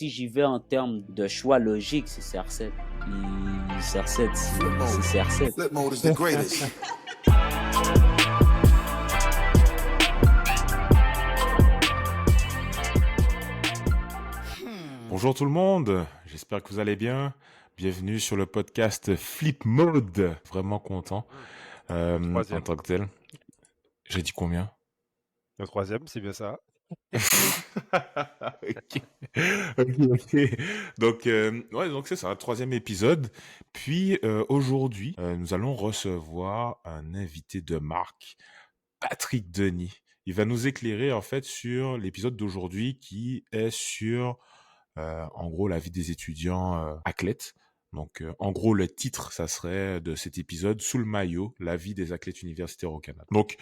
Si j'y vais en termes de choix logique, c'est CR7. Puis CR7, c'est CR7. Flip mode is the greatest. Bonjour tout le monde, j'espère que vous allez bien. Bienvenue sur le podcast Flip Mode. Vraiment content en Troisième. tant que tel. J'ai dit combien? Le troisième, c'est bien ça. Ok. Ok. Donc c'est ça, troisième épisode. Puis aujourd'hui, nous allons recevoir un invité de marque, Patrick Denis. Il va nous éclairer en fait sur l'épisode d'aujourd'hui qui est sur en gros la vie des étudiants athlètes. Donc en gros le titre ça serait de cet épisode Sous le maillot, la vie des athlètes universitaires au Canada. Donc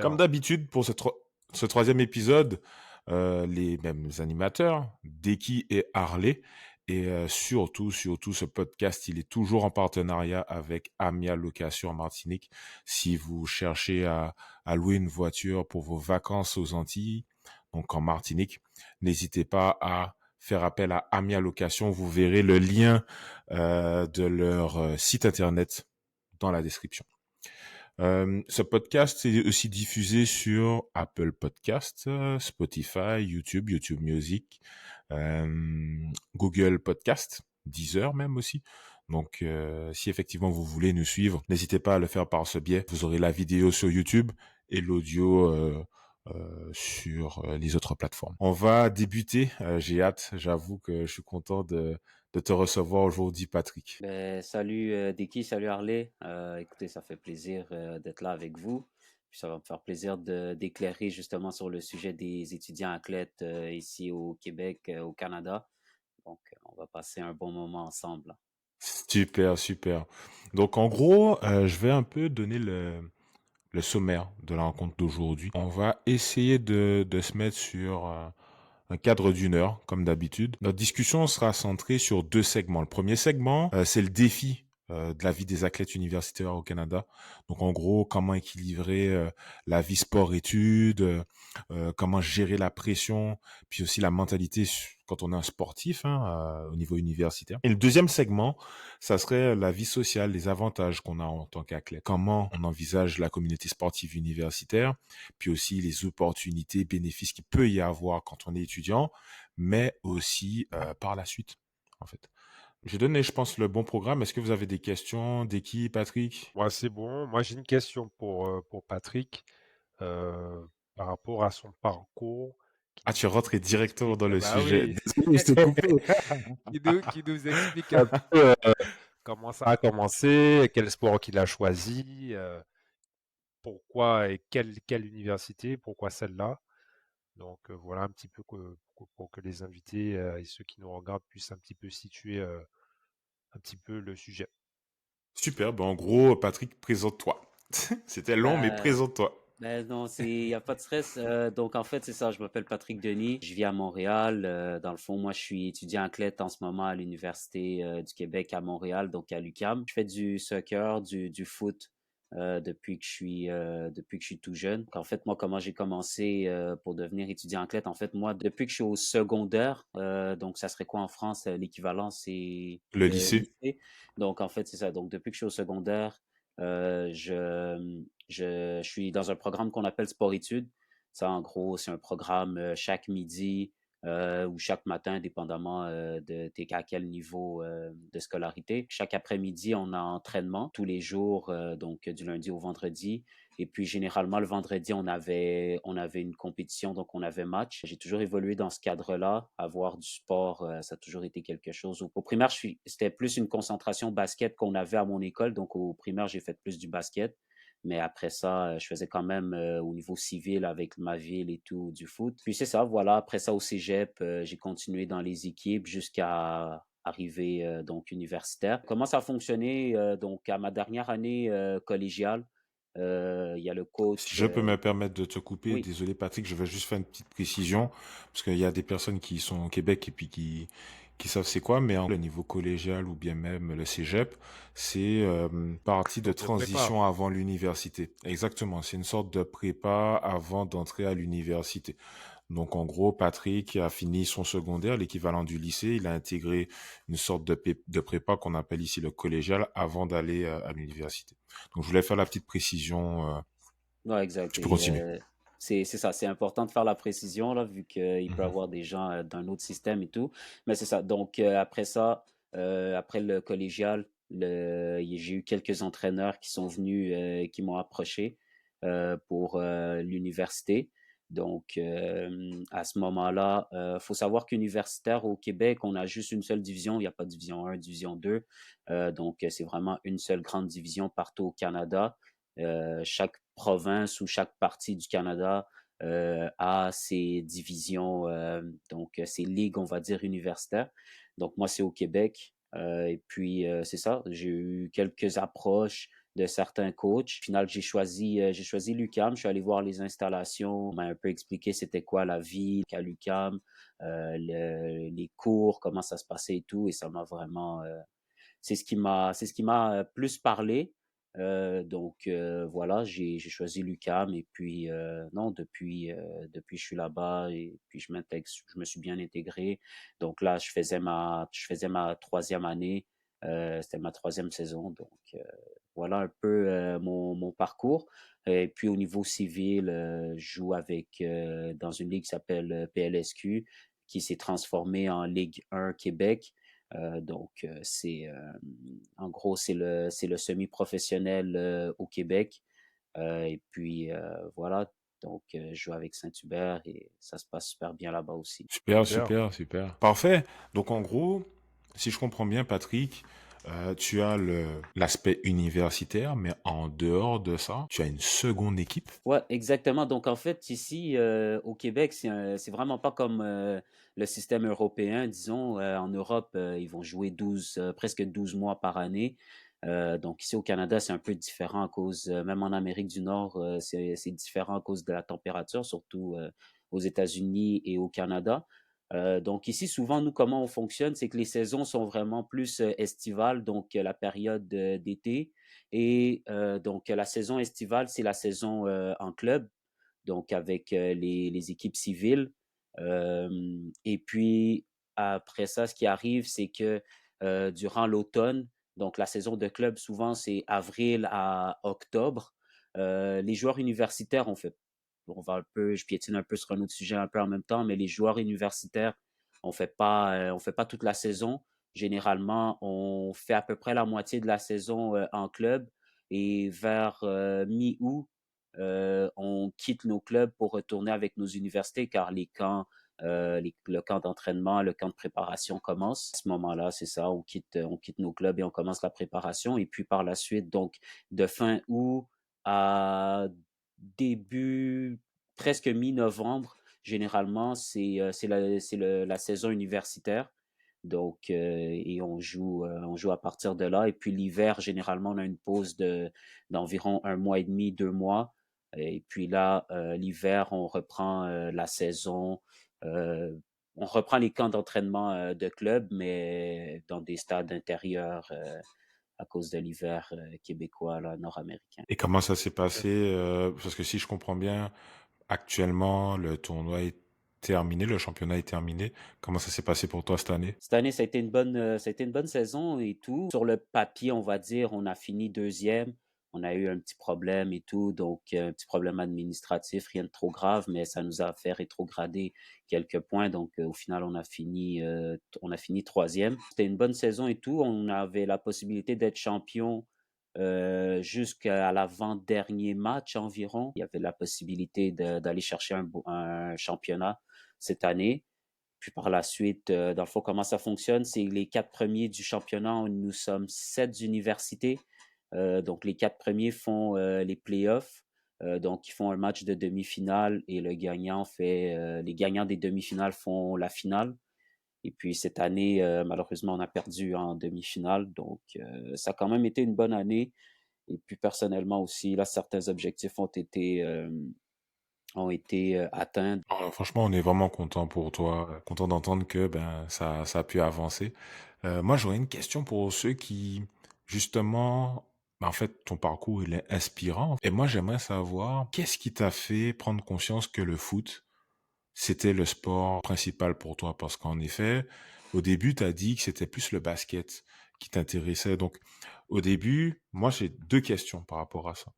comme d'habitude pour ce troisième épisode, les mêmes animateurs, Deki et Harley. Et surtout, ce podcast, il est toujours en partenariat avec Amia Location en Martinique. Si vous cherchez à louer une voiture pour vos vacances aux Antilles, donc en Martinique, n'hésitez pas à faire appel à Amia Location. Vous verrez le lien de leur site internet dans la description. Ce podcast est aussi diffusé sur Apple Podcasts, Spotify, YouTube Music, Google Podcasts, Deezer même aussi. Donc, si effectivement vous voulez nous suivre, n'hésitez pas à le faire par ce biais. Vous aurez la vidéo sur YouTube et l'audio sur les autres plateformes. On va débuter. J'ai hâte. J'avoue que je suis content de te recevoir aujourd'hui, Patrick. Salut Deki, salut Harley. Écoutez, ça fait plaisir d'être là avec vous. Puis ça va me faire plaisir d'éclairer justement sur le sujet des étudiants athlètes ici au Québec, au Canada. Donc, on va passer un bon moment ensemble. Super, super. Donc en gros, je vais un peu donner le sommaire de la rencontre d'aujourd'hui. On va essayer de se mettre sur un cadre d'une heure, comme d'habitude. Notre discussion sera centrée sur deux segments. Le premier segment, c'est le défi de la vie des athlètes universitaires au Canada. Donc en gros, comment équilibrer la vie sport-études, comment gérer la pression, puis aussi la mentalité quand on est un sportif au niveau universitaire. Et le deuxième segment, ça serait la vie sociale, les avantages qu'on a en tant qu'athlète. Comment on envisage la communauté sportive universitaire, puis aussi les opportunités, bénéfices qu'il peut y avoir quand on est étudiant, mais aussi par la suite, en fait. J'ai donné, je pense, le bon programme. Est-ce que vous avez des questions d'équipe, Patrick? Moi, c'est bon. Moi, j'ai une question pour Patrick par rapport à son parcours. Ah, tu rentres directement dans le Bah sujet. oui, Désolé, je t'ai coupé. qui nous explique un peu comment ça a commencé, quel sport qu'il a choisi, pourquoi et quelle université, pourquoi celle-là. Donc voilà un petit peu pour que les invités et ceux qui nous regardent puissent un petit peu situer un petit peu le sujet. Super, ben en gros, Patrick, présente-toi. C'était long, mais Ben, présente-toi. non, il y a pas de stress. Donc en fait, c'est ça. Je m'appelle Patrick Denis. Je vis à Montréal. Dans le fond, moi, je suis étudiant athlète en ce moment à l'Université du Québec à Montréal, donc à l'UQAM. Je fais du soccer, du foot depuis que je suis tout jeune. Donc, en fait, moi, comment j'ai commencé pour devenir étudiant athlète? En fait, moi, depuis que je suis au secondaire, donc ça serait quoi en France? L'équivalent, c'est Le le lycée. lycée. Donc en fait, c'est ça. Donc depuis que je suis au secondaire, euh, je je suis dans un programme qu'on appelle Sport-études. Ça, en gros, c'est un programme chaque midi ou chaque matin, dépendamment de t'es à quel niveau de scolarité. Chaque après-midi, on a entraînement tous les jours, donc du lundi au vendredi. Et puis généralement le vendredi, on avait une compétition, donc on avait match. J'ai toujours évolué dans ce cadre-là. Avoir du sport, ça a toujours été quelque chose. Au primaire, c'était plus une concentration basket qu'on avait à mon école. Donc au primaire, j'ai fait plus du basket. Mais après ça, je faisais quand même au niveau civil avec ma ville et tout du foot. Puis c'est ça, voilà. Après ça, au cégep, j'ai continué dans les équipes jusqu'à arriver donc universitaire. Comment ça a fonctionné donc à ma dernière année collégiale? Il y a le Si coach. je peux me permettre de te couper, Oui. désolé Patrick, je vais juste faire une petite précision, parce qu'il y a des personnes qui sont au Québec et puis qui savent c'est quoi, mais le niveau collégial ou bien même le cégep, c'est partie de Donc de prépa. transition avant l'université. Exactement, c'est une sorte de prépa avant d'entrer à l'université. Donc, en gros, Patrick a fini son secondaire, l'équivalent du lycée. Il a intégré une sorte de prépa qu'on appelle ici le collégial avant d'aller à l'université. Donc, je voulais faire la petite précision. Ouais, exact. Tu peux Et continuer. c'est ça, c'est important de faire la précision, là, vu qu'il peut y Mhm. avoir des gens d'un autre système et tout. Mais c'est ça. Donc, après ça, après le collégial, j'ai eu quelques entraîneurs qui sont venus, qui m'ont approché pour l'université. Donc, à ce moment-là, faut savoir qu'universitaire au Québec, on a juste une seule division. Il n'y a pas de division 1, division 2. Donc, c'est vraiment une seule grande division partout au Canada. Chaque province ou chaque partie du Canada a ses divisions, donc ses ligues, on va dire, universitaires. Donc moi, c'est au Québec. Et puis, c'est ça, j'ai eu quelques approches de certains coachs. Au final, j'ai choisi l'UQAM. Je suis allé voir les installations. On m'a un peu expliqué c'était quoi la vie qu'à l'UQAM, les cours, comment ça se passait et tout. Et ça m'a vraiment, c'est ce qui m'a plus parlé. Donc voilà, j'ai choisi l'UQAM et puis non, depuis je suis là-bas et puis je me suis bien intégré. Donc là, je faisais ma troisième année, c'était ma troisième saison. Donc voilà un peu mon parcours. Et puis au niveau civil, je joue dans une ligue qui s'appelle PLSQ, qui s'est transformée en Ligue 1 Québec. Donc, en gros, c'est le semi-professionnel au Québec. Et puis, voilà. Donc, je joue avec Saint-Hubert et ça se passe super bien là-bas aussi. Super, Super. super, super. Parfait. Donc, en gros, si je comprends bien, Patrick, tu as l'aspect universitaire, mais en dehors de ça, tu as une seconde équipe. Ouais, exactement. Donc, en fait, ici, au Québec, c'est vraiment pas comme le système européen, disons. En Europe, ils vont jouer presque 12 mois par année. Donc, ici au Canada, c'est un peu différent à cause, même en Amérique du Nord, c'est différent à cause de la température, surtout aux États-Unis et au Canada. Donc, ici, souvent, nous, comment on fonctionne, c'est que les saisons sont vraiment plus estivales, donc la période d'été. Et donc, la saison estivale, c'est la saison en club, donc avec les équipes civiles. Et puis, après ça, ce qui arrive, c'est que durant l'automne, donc la saison de club, souvent, c'est avril à octobre. Les joueurs universitaires, je piétine un peu sur un autre sujet un peu en même temps, mais les joueurs universitaires, on fait pas toute la saison. Généralement, on fait à peu près la moitié de la saison en club et vers mi-août, on quitte nos clubs pour retourner avec nos universités car le camp d'entraînement, le camp de préparation commence. À ce moment-là, c'est ça, on quitte nos clubs et on commence la préparation. Et puis par la suite, donc de fin août à début, presque mi-novembre, généralement, la saison universitaire. Donc, et on joue à partir de là. Et puis l'hiver, généralement, on a une pause d'environ un mois et demi, 2 mois. Et puis là, l'hiver, on reprend la saison. euh, on reprend les camps d'entraînement de club, mais dans des stades intérieurs à cause de l'hiver québécois, là, nord-américain. Et comment ça s'est passé parce que si je comprends bien, actuellement, le tournoi est terminé, le championnat est terminé. Comment ça s'est passé pour toi cette année? Cette année, ça a été une bonne saison et tout. Sur le papier, on va dire, on a fini deuxième. On a eu un petit problème et tout, donc un petit problème administratif, rien de trop grave, mais ça nous a fait rétrograder quelques points. Donc au final, on a fini troisième. C'était une bonne saison et tout. On avait la possibilité d'être champion jusqu'à l'avant-dernier match environ. Il y avait la possibilité d'aller chercher un championnat cette année. Puis par la suite, dans le fond, comment ça fonctionne, c'est les 4 premiers du championnat. Nous sommes 7 universités. Donc les 4 premiers font les playoffs. Donc ils font un match de demi-finale et les gagnants des demi-finales font la finale. Et puis cette année, malheureusement, on a perdu en demi-finale. Donc ça a quand même été une bonne année. Et puis personnellement aussi, là, certains objectifs ont été atteints. Franchement, on est vraiment content pour toi, content d'entendre que ben ça a pu avancer. Moi, j'aurais une question pour ceux qui, justement, ben, en fait, ton parcours, il est inspirant. Et moi, j'aimerais savoir, qu'est-ce qui t'a fait prendre conscience que le foot, c'était le sport principal pour toi? Parce qu'en effet, au début, tu as dit que c'était plus le basket qui t'intéressait. Donc, au début, moi, j'ai deux questions par rapport à ça.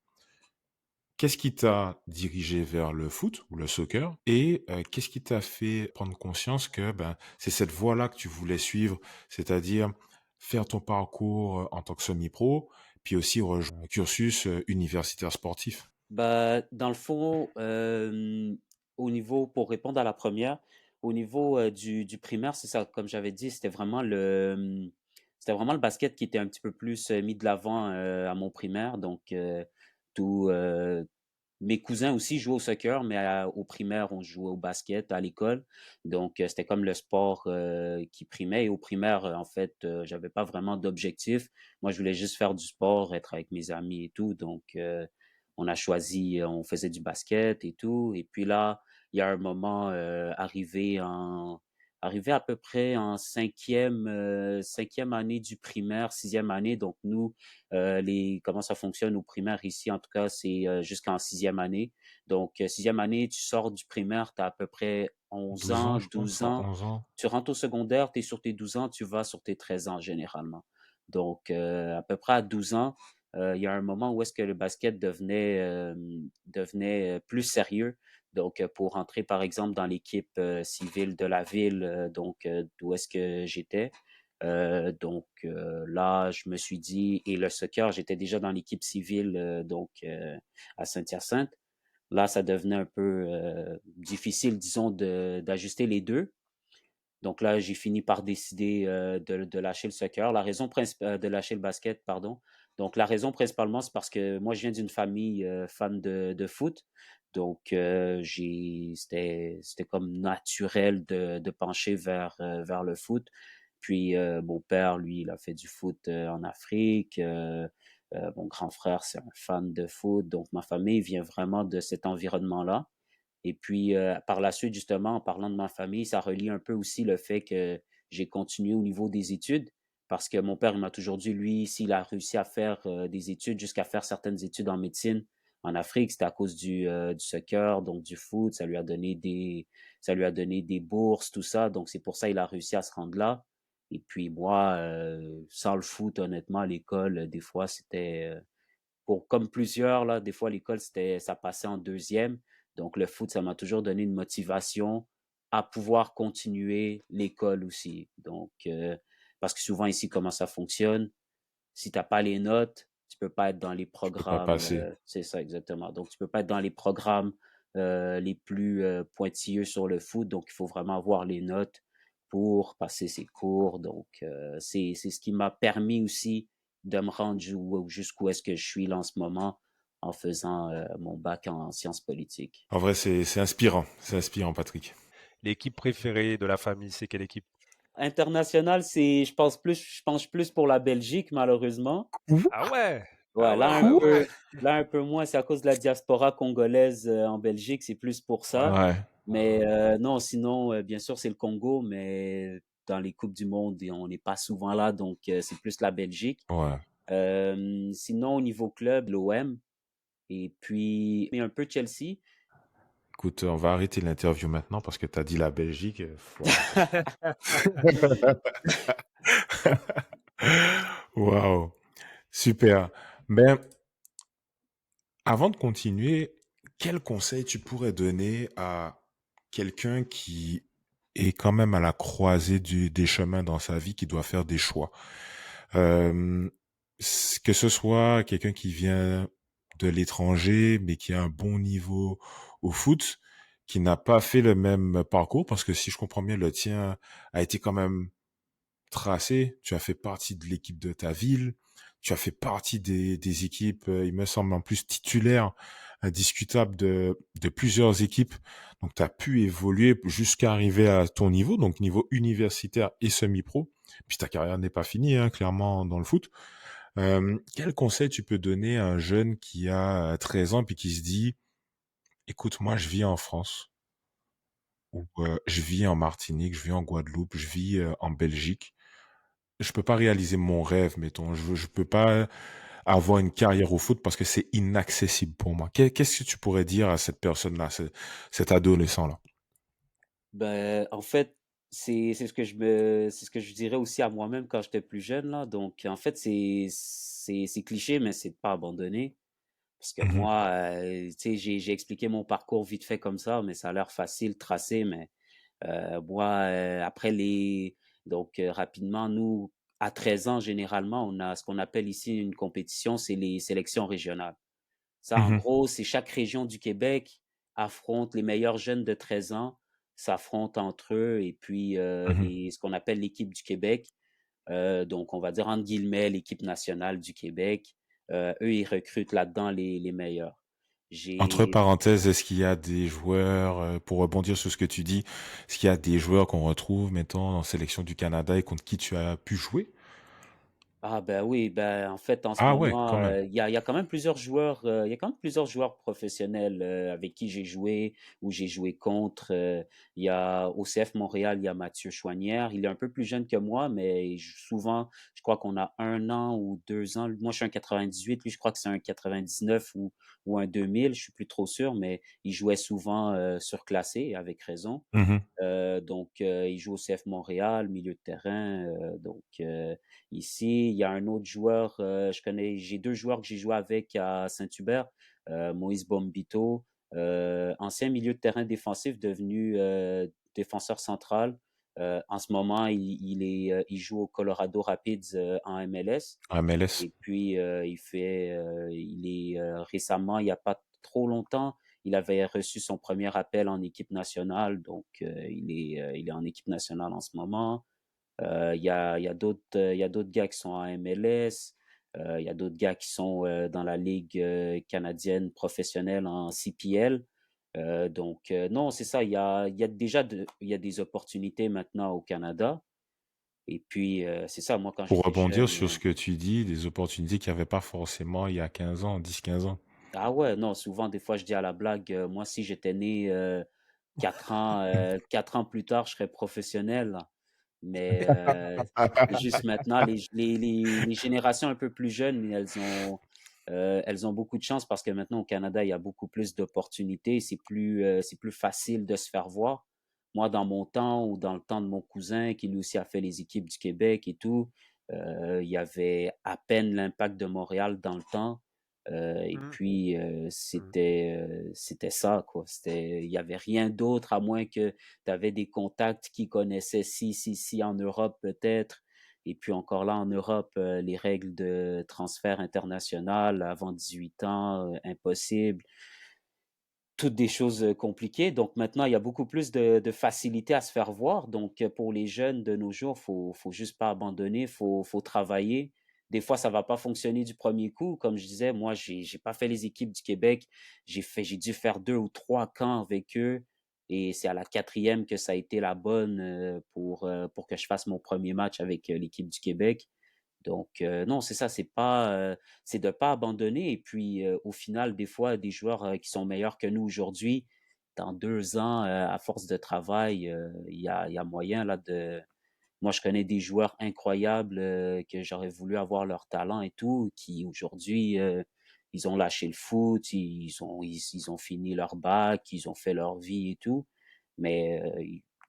Qu'est-ce qui t'a dirigé vers le foot ou le soccer? Et qu'est-ce qui t'a fait prendre conscience que ben, c'est cette voie-là que tu voulais suivre, c'est-à-dire faire ton parcours en tant que semi-pro, puis aussi rejoindre un cursus universitaire sportif? Bah, dans le fond, au niveau, pour répondre à la première, au niveau du primaire, c'est ça, comme j'avais dit, c'était vraiment le basket qui était un petit peu plus mis de l'avant à mon primaire. Donc, tout, mes cousins aussi jouaient au soccer, mais au primaire, on jouait au basket à l'école. Donc, c'était comme le sport qui primait. Et au primaire, en fait, j'avais pas vraiment d'objectif. Moi, je voulais juste faire du sport, être avec mes amis et tout. Donc, on a choisi, on faisait du basket et tout. Et puis là, il y a un moment arrivé à peu près en cinquième année du primaire, sixième année. Donc, nous, comment ça fonctionne au primaire ici, en tout cas, c'est jusqu'en sixième année. Donc, sixième année, tu sors du primaire, tu as à peu près 11 12 ans, ans, je pense, 12 ans. 11 ans. Tu rentres au secondaire, tu es sur tes 12 ans, tu vas sur tes 13 ans généralement. Donc, à peu près à 12 ans, il y a un moment où est-ce que le basket devenait plus sérieux. Donc, pour rentrer, par exemple, dans l'équipe civile de la ville, d'où est-ce que j'étais. Là, je me suis dit, et le soccer, j'étais déjà dans l'équipe civile, à Saint-Hyacinthe. Là, ça devenait un peu difficile, disons, d'ajuster les deux. Donc là, j'ai fini par décider de lâcher le soccer. De lâcher le basket, pardon. Donc la raison principalement, c'est parce que moi, je viens d'une famille fan de foot. Donc c'était comme naturel de pencher vers le foot. Puis mon père, lui, il a fait du foot en Afrique. Mon grand frère, c'est un fan de foot. Donc ma famille vient vraiment de cet environnement-là. Et puis, par la suite, justement, en parlant de ma famille, ça relie un peu aussi le fait que j'ai continué au niveau des études, parce que mon père, il m'a toujours dit, lui, s'il a réussi à faire des études, jusqu'à faire certaines études en médecine en Afrique, c'était à cause du soccer, donc du foot, ça lui a donné des bourses, tout ça. Donc, c'est pour ça qu'il a réussi à se rendre là. Et puis, moi, sans le foot, honnêtement, à l'école, des fois, comme plusieurs, là, des fois, l'école, ça passait en deuxième. Donc, le foot, ça m'a toujours donné une motivation à pouvoir continuer l'école aussi. Donc, parce que souvent ici, comment ça fonctionne, si tu n'as pas les notes, tu peux pas être dans les Tu peux pas programmes. passer. C'est ça, exactement. Donc, tu peux pas être dans les programmes les plus pointilleux sur le foot. Donc, il faut vraiment avoir les notes pour passer ses cours. Donc, c'est ce qui m'a permis aussi de me rendre jusqu'où est-ce que je suis là en ce moment en faisant mon bac en sciences politiques. En vrai, c'est inspirant. C'est inspirant, Patrick. L'équipe préférée de la famille, c'est quelle équipe? International, je penche plus pour la Belgique, malheureusement. Ah ouais, Ouais, ah ouais, ah ouais. là un peu moins, c'est à cause de la diaspora congolaise en Belgique, c'est plus pour ça. Ouais, Mais non, sinon, bien sûr, c'est le Congo, mais dans les Coupes du Monde, on n'est pas souvent là, donc c'est plus la Belgique. ouais. Sinon, au niveau club, l'OM, et puis un peu Chelsea. Écoute, on va arrêter l'interview maintenant parce que tu as dit la Belgique. Faut arrêter. Waouh, super. Ben, avant de continuer, quel conseil tu pourrais donner à quelqu'un qui est quand même à la croisée des chemins dans sa vie, qui doit faire des choix? Euh, que ce soit quelqu'un qui vient de l'étranger, mais qui a un bon niveau au foot, qui n'a pas fait le même parcours, parce que si je comprends bien, le tien a été quand même tracé. Tu as fait partie de l'équipe de ta ville. Tu as fait partie des équipes, il me semble en plus titulaires, indiscutables de plusieurs équipes. Donc, tu as pu évoluer jusqu'à arriver à ton niveau, donc niveau universitaire et semi-pro. Puis ta carrière n'est pas finie, hein, clairement, dans le foot. Quel conseil tu peux donner à un jeune qui a 13 ans puis qui se dit, écoute, moi, je vis en France, ou je vis en Martinique, je vis en Guadeloupe, je vis en Belgique. Je peux pas réaliser mon rêve, mettons. Je peux pas avoir une carrière au foot parce que c'est inaccessible pour moi. Qu'est-ce que tu pourrais dire à cette personne-là, cet adolescent-là? En fait, c'est ce que je dirais aussi à moi-même quand j'étais plus jeune là. Donc en fait, c'est cliché, mais c'est de pas abandonner. Parce que Mmh. moi, tu sais, j'ai expliqué mon parcours vite fait comme ça, mais ça a l'air facile, tracé, mais moi, après les rapidement, nous, à 13 ans, généralement, on a ce qu'on appelle ici une compétition, c'est les sélections régionales. Ça, en Mmh. gros, c'est chaque région du Québec affronte les meilleurs jeunes de 13 ans, s'affrontent entre eux et puis, Mmh. les ce qu'on appelle l'équipe du Québec, donc on va dire entre guillemets «l'équipe nationale du Québec», eux, ils recrutent là-dedans les meilleurs. Entre J'ai parenthèses, est-ce qu'il y a des joueurs, pour rebondir sur ce que tu dis, est-ce qu'il y a des joueurs qu'on retrouve maintenant en sélection du Canada et contre qui tu as pu jouer? Ah ben oui, en fait, en ce Ah ouais, quand moment, même. il y a quand même plusieurs joueurs, il y a quand même plusieurs joueurs professionnels, avec qui j'ai joué ou j'ai joué contre. Il y a au CF Montréal, il y a Mathieu Choinière. Il est un peu plus jeune que moi, mais il joue souvent, je crois qu'on a 1 an ou 2 ans. Moi, je suis un 98, lui, je crois que c'est un 99 ou un 2000, je suis plus trop sûr, mais il jouait souvent, surclassé, avec raison. Mmh. Il joue au CF Montréal, milieu de terrain. Ici, il y a un autre joueur, j'ai 2 joueurs que j'ai joué avec à Saint-Hubert, Moïse Bombito, ancien milieu de terrain défensif devenu, défenseur central. En ce moment, il joue au Colorado Rapids, en MLS. MLS. Et puis, il est, récemment, il y a pas trop longtemps, il avait reçu son premier appel en équipe nationale, donc il est en équipe nationale en ce moment. Il y a d'autres gars qui sont en MLS, il y a d'autres gars qui sont, dans la ligue, canadienne professionnelle en CPL. Non, c'est ça, il y a des opportunités maintenant au Canada et puis, c'est ça, moi quand Pour j'étais rebondir jeune, sur ce que tu dis, des opportunités qu'il y avait pas forcément il y a 15 ans, 10, 15 ans. ah ouais, non, souvent, des fois, je dis à la blague, moi, si j'étais né 4 ans plus tard, je serais professionnel, là. Mais c'est juste maintenant, les générations un peu plus jeunes, elles ont beaucoup de chance parce que maintenant, au Canada, il y a beaucoup plus d'opportunités. C'est plus facile de se faire voir. Moi, dans mon temps ou dans le temps de mon cousin, qui lui aussi a fait les équipes du Québec et tout, il y avait à peine l'Impact de Montréal dans le temps. Et Mmh. puis, Mmh. c'était ça, quoi. Il y avait rien d'autre à moins que tu avais des contacts qui connaissaient si en Europe peut-être. Et puis encore là, en Europe, les règles de transfert international avant 18 ans, impossible. Toutes des choses compliquées. Donc maintenant, il y a beaucoup plus de facilité à se faire voir. Donc pour les jeunes de nos jours, faut juste pas abandonner, faut travailler. Des fois, ça va pas fonctionner du premier coup. Comme je disais, moi, j'ai pas fait les équipes du Québec. J'ai dû faire 2 ou 3 camps avec eux et c'est à la quatrième que ça a été la bonne, pour que je fasse mon premier match avec, l'équipe du Québec. Donc, non, c'est ça, c'est de pas abandonner et puis, au final, des fois, des joueurs, qui sont meilleurs que nous aujourd'hui, dans 2 ans, à force de travail, il y a moyen là de moi, je connais des joueurs incroyables, que j'aurais voulu avoir leur talent et tout, qui aujourd'hui, ils ont lâché le foot, ils ont fini leur bac, ils ont fait leur vie et tout. Mais,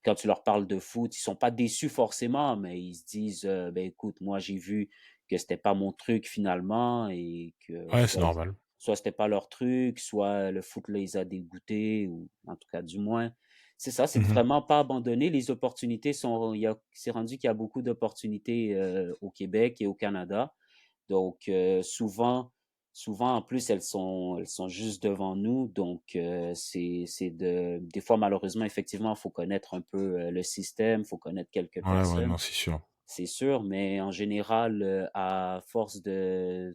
quand tu leur parles de foot, ils sont pas déçus forcément, mais ils se disent, «Ben, écoute, moi, j'ai vu que c'était pas mon truc finalement et que Ouais, c'est normal. soit c'était pas leur truc, soit le foot les a dégoûtés ou en tout cas, du moins» c'est ça, c'est de Mmh. vraiment pas abandonner. Les opportunités sont il y a c'est rendu qu'il y a beaucoup d'opportunités, au Québec et au Canada. Donc, souvent en plus elles sont juste devant nous. Donc, c'est de des fois malheureusement effectivement, il faut connaître un peu, le système, il faut connaître quelques Ouais, ouais, personnes, non, c'est sûr. c'est sûr, mais en général, à force de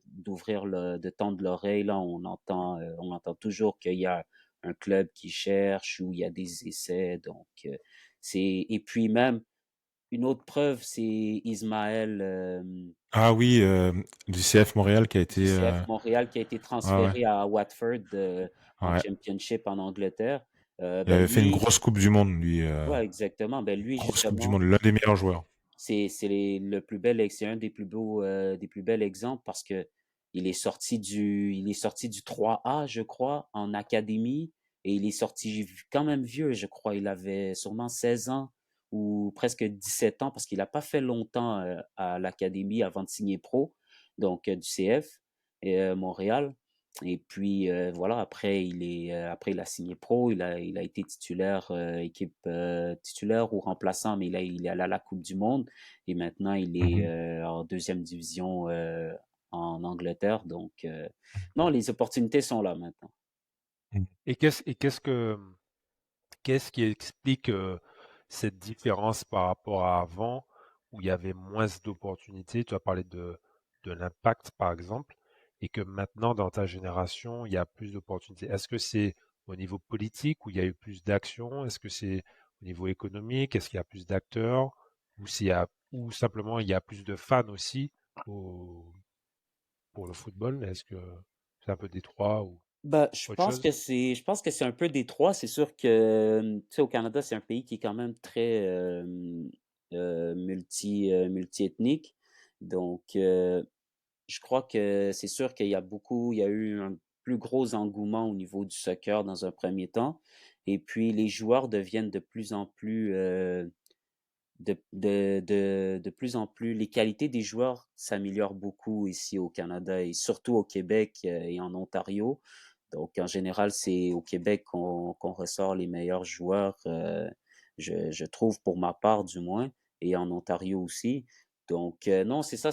tendre l'oreille, là, on entend toujours qu'il y a un club qui cherche ou il y a des essais. Donc, et puis même une autre preuve, c'est Ismaël, Ah oui, du CF Montréal qui a du été, CF Montréal qui a été ouais, ouais, transféré à Watford, en ouais. Championship en Angleterre. Il avait fait une Lui grosse coupe du monde, lui, ouais, exactement. Lui grosse coupe du monde, justement, l'un des meilleurs joueurs. le le plus bel c'est un des plus beaux, des plus bels exemples parce que il est sorti du 3A, je crois, en académie. et il est sorti quand même vieux, je crois. Il avait sûrement 16 ans ou presque 17 ans parce qu'il n'a pas fait longtemps à l'académie avant de signer pro, donc du CF et Montréal. Et puis voilà, après il a signé pro, il a été titulaire, équipe titulaire ou remplaçant, mais il est allé à la Coupe du Monde et maintenant il est Mhm. en deuxième division en Angleterre. Donc non, les opportunités sont là maintenant. Mhm. Qu'est-ce qui explique cette différence par rapport à avant, où il y avait moins d'opportunités? Tu as parlé de l'impact, par exemple, et que maintenant, dans ta génération, il y a plus d'opportunités. Est-ce que c'est au niveau politique, où il y a eu plus d'actions? Est-ce que c'est au niveau économique? Est-ce qu'il y a plus d'acteurs? Ou simplement il y a plus de fans aussi au- pour le football? Est-ce que c'est un peu des trois ou Bah, autre chose? je pense que c'est un peu des 3. C'est sûr que, tu sais, au Canada, c'est un pays qui est quand même très, multiethnique. Donc, je crois que c'est sûr il y a eu un plus gros engouement au niveau du soccer dans un premier temps et puis les joueurs deviennent de plus en plus, de plus en plus les qualités des joueurs s'améliorent beaucoup ici au Canada et surtout au Québec, et en Ontario. Donc en général, c'est au Québec qu'on ressort les meilleurs joueurs, je trouve pour ma part du moins et en Ontario aussi. Donc non, c'est ça,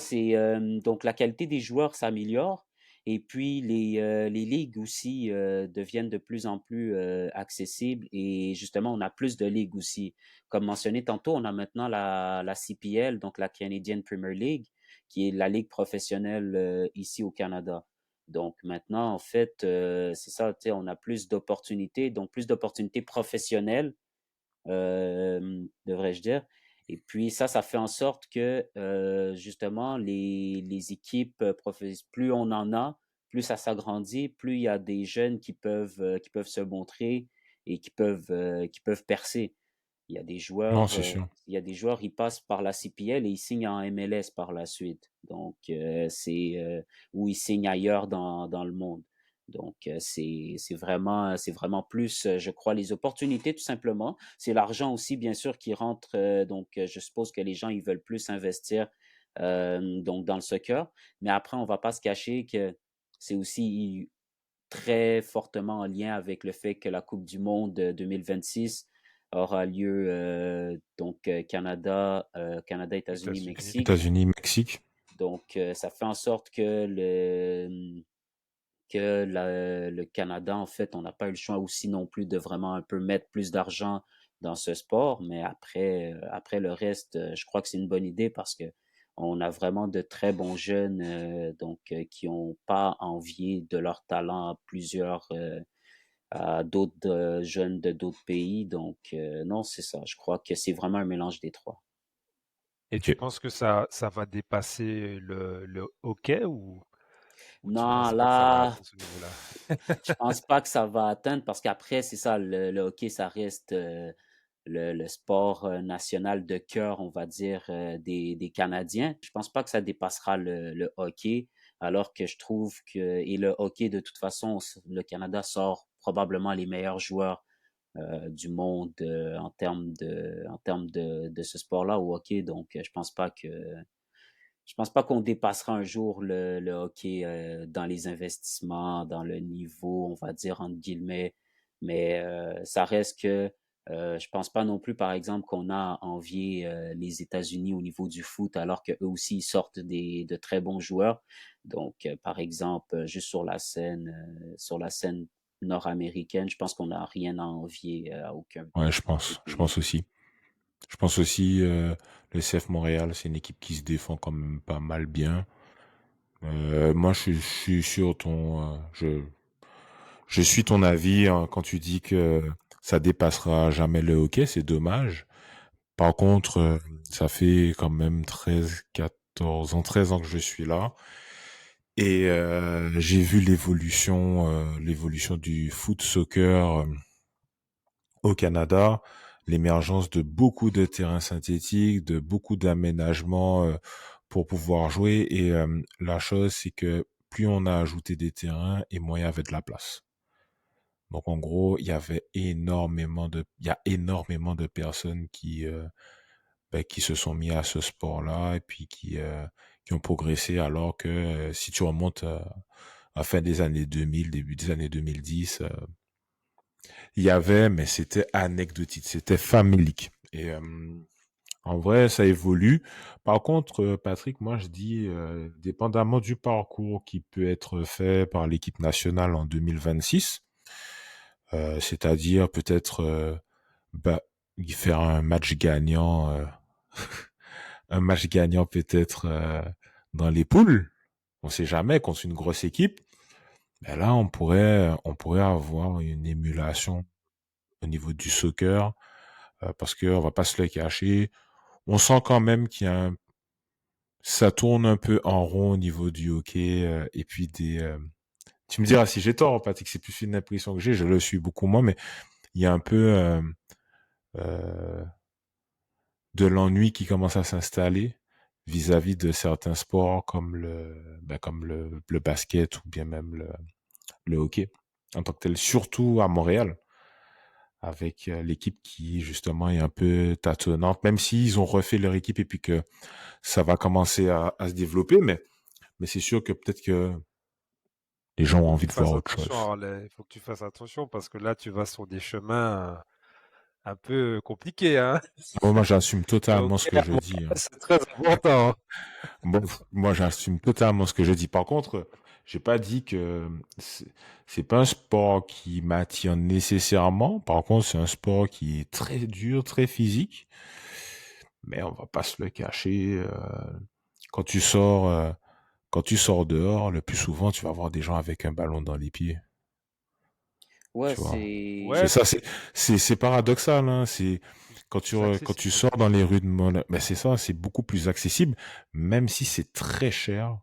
donc la qualité des joueurs s'améliore et puis les ligues aussi, deviennent de plus en plus, accessibles et justement, on a plus de ligues aussi. Comme mentionné tantôt, on a maintenant la CPL, donc la Canadian Premier League, qui est la ligue professionnelle ici au Canada. Donc maintenant, en fait, c'est ça, tu sais, on a plus d'opportunités, donc plus d'opportunités professionnelles, devrais-je dire. Et puis ça fait en sorte que justement les équipes plus on en a, plus ça s'agrandit, plus il y a des jeunes qui peuvent se montrer et qui peuvent percer. Non, c'est sûr. Il y a des joueurs, ils passent par la CPL et ils signent en MLS par la suite. Donc, ou ils signent ailleurs dans le monde. Donc, c'est vraiment plus, je crois, les opportunités tout simplement. C'est l'argent aussi, bien sûr, qui rentre. Donc, je suppose que les gens, ils veulent plus investir donc dans le soccer. Mais après, on va pas se cacher que c'est aussi très fortement en lien avec le fait que la Coupe du monde 2026 aura lieu donc Canada, États-Unis, États-Unis. Mexique. États-Unis, Mexique. Donc ça fait en sorte que le Canada, en fait, on n'a pas eu le choix aussi non plus de vraiment un peu mettre plus d'argent dans ce sport. Mais après le reste, je crois que c'est une bonne idée parce que on a vraiment de très bons jeunes qui n'ont pas envié de leur talent à d'autres jeunes de d'autres pays. Donc non, c'est ça. Je crois que c'est vraiment un mélange des trois. Et tu Ok. penses que ça va dépasser le hockey ou tu Non, penses pas que ça va là, atteindre ce niveau-là? je pense pas que ça va atteindre parce qu'après, c'est ça, le hockey, ça reste le sport national de cœur, on va dire, des Canadiens. Je pense pas que ça dépassera le hockey, alors que je trouve que, et le hockey, de toute façon, le Canada sort probablement les meilleurs joueurs du monde en termes de ce sport-là au hockey. Donc, je pense pas qu'on dépassera un jour le hockey dans les investissements, dans le niveau, on va dire entre guillemets. Mais ça reste que je pense pas non plus, par exemple, qu'on a à envier les États-Unis au niveau du foot, alors qu'eux aussi ils sortent de très bons joueurs. Donc, par exemple, juste sur la scène nord-américaine, je pense qu'on n'a rien à envier à aucun Ouais, des je pays. pense aussi. Je pense aussi, le CF Montréal, c'est une équipe qui se défend quand même pas mal bien. Moi, je suis sur je suis ton avis hein, quand tu dis que ça dépassera jamais le hockey, c'est dommage. Par contre, ça fait quand même 13 ans que je suis là. Et j'ai vu l'évolution du foot soccer au Canada, l'émergence de beaucoup de terrains synthétiques, de beaucoup d'aménagements pour pouvoir jouer. Et la chose, c'est que plus on a ajouté des terrains, et moins il y avait de la place. Donc en gros, il y a énormément de personnes qui se sont mis à ce sport-là et puis qui ont progressé alors que si tu remontes à fin des années 2000, début des années 2010, il y avait, mais c'était anecdotique, c'était famélique. Et en vrai, ça évolue. Par contre, Patrick, moi je dis, dépendamment du parcours qui peut être fait par l'équipe nationale en 2026, c'est-à-dire peut-être bah, y faire un match gagnant peut-être dans les poules. On sait jamais contre une grosse équipe. Ben là, on pourrait avoir une émulation au niveau du soccer parce que on va pas se le cacher. On sent quand même ça tourne un peu en rond au niveau du hockey et puis tu me diras si j'ai tort, Patrick, c'est plus une impression que j'ai. Je le suis beaucoup moins, mais il y a un peu euh, de l'ennui qui commence à s'installer vis-à-vis de certains sports comme le basket ou bien même le hockey en tant que tel, surtout à Montréal, avec l'équipe qui justement est un peu tâtonnante, même s'ils ont refait leur équipe et puis que ça va commencer à se développer, mais c'est sûr que peut-être que les gens ont Faut que envie tu de voir fasses autre attention, chose. Harley. Il faut que tu fasses attention parce que là, tu vas sur des chemins un peu compliqués, hein. Moi, j'assume Le totalement ce hockey que à je dis, Montréal, hein. c'est très important. Bon, moi, j'assume totalement ce que je dis. Par contre, j'ai pas dit que c'est pas un sport qui m'attire nécessairement. Par contre, c'est un sport qui est très dur, très physique. Mais on va pas se le cacher. Quand tu sors, euh, quand tu sors dehors, le plus souvent, tu vas voir des gens avec un ballon dans les pieds. Ouais, Tu vois. c'est... C'est Ouais, ça, puis c'est paradoxal, hein. C'est c'est plus quand tu accessible. sors dans les rues de Montréal, ben c'est ça, c'est beaucoup plus accessible, même si c'est très cher.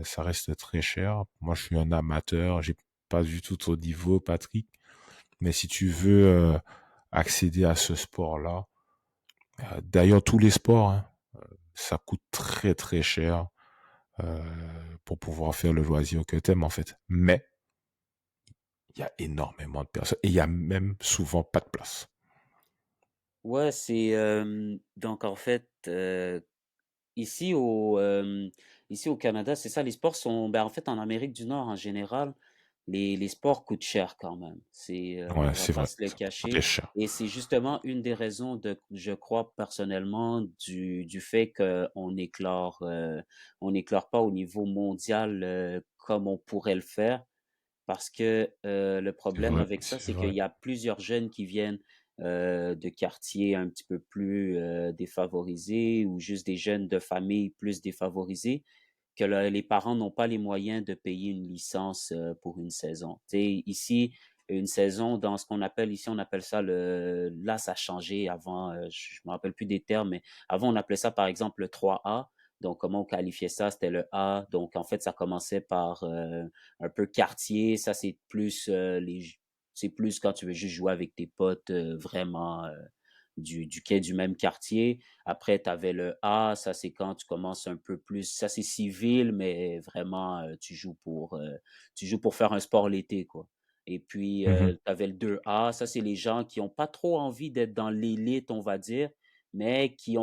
Ça reste très cher. Moi, je suis un amateur. J'ai pas du tout ton niveau, Patrick. Mais si tu veux accéder à ce sport-là, d'ailleurs tous les sports, hein, ça coûte très très cher euh, pour pouvoir faire le loisir que t'aimes en fait. Mais il y a énormément de personnes et il y a même souvent pas de place. Ouais, c'est... donc, en fait, ici au Canada, c'est ça, les sports sont... Ben, en fait, en Amérique du Nord, en général, les sports coûtent cher quand même. Ouais, On va c'est pas vrai, se le ça coûte très cacher. cher. Et c'est justement une des raisons je crois personnellement, du fait on n'éclore pas au niveau mondial comme on pourrait le faire. Parce que le C'est problème vrai, avec ça, c'est c'est qu'il vrai. y a plusieurs jeunes qui viennent de quartiers un petit peu plus défavorisés ou juste des jeunes de familles plus défavorisées, que les parents n'ont pas les moyens de payer une licence pour une saison. Tu sais, ici, une saison dans ce qu'on appelle, ici, on appelle ça là, ça a changé avant, je me rappelle plus des termes, mais avant, on appelait ça, par exemple, le 3A. Donc, comment on qualifiait ça? C'était le A. Donc, en fait, ça commençait par un peu quartier. Ça, c'est plus quand tu veux juste jouer avec tes potes vraiment du même quartier. Après, tu avais le A, ça c'est quand tu commences un peu plus, ça c'est civil, mais vraiment tu joues pour faire un sport l'été, quoi. Et puis, Mhm. tu avais le 2A, ça c'est les gens qui ont pas trop envie d'être dans l'élite, on va dire, mais qui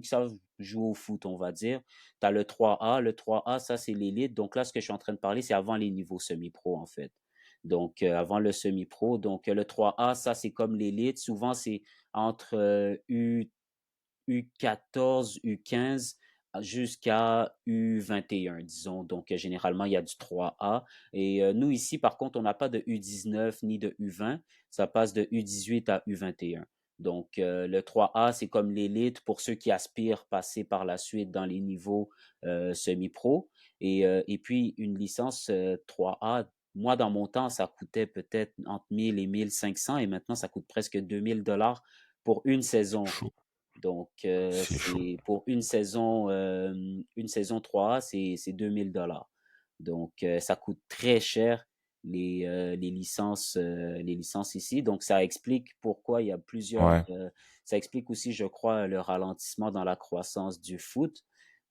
savent jouer au foot, on va dire. Tu as le 3A, le 3A, ça c'est l'élite. Donc là, ce que je suis en train de parler, c'est avant les niveaux semi-pro, en fait. Donc, avant le semi-pro. Donc, le 3A, ça, c'est comme l'élite. Souvent, c'est entre U14, U15 jusqu'à U21, disons. Donc, généralement, il y a du 3A. Et nous, ici, par contre, on n'a pas de U19 ni de U20. Ça passe de U18 à U21. Donc, le 3A, c'est comme l'élite pour ceux qui aspirent passer par la suite dans les niveaux semi-pro. Et puis, une licence 3A, moi, dans mon temps, ça coûtait peut-être entre 1000 et 1500 et maintenant, ça coûte presque 2000 $ pour une saison. Chaud, Donc, c'est chaud. c'est pour une saison 3A, c'est 2000 $. Donc, ça coûte très cher les licences ici. Donc, ça explique pourquoi il y a Ouais, ça explique aussi, je crois, le ralentissement dans la croissance du foot. c'est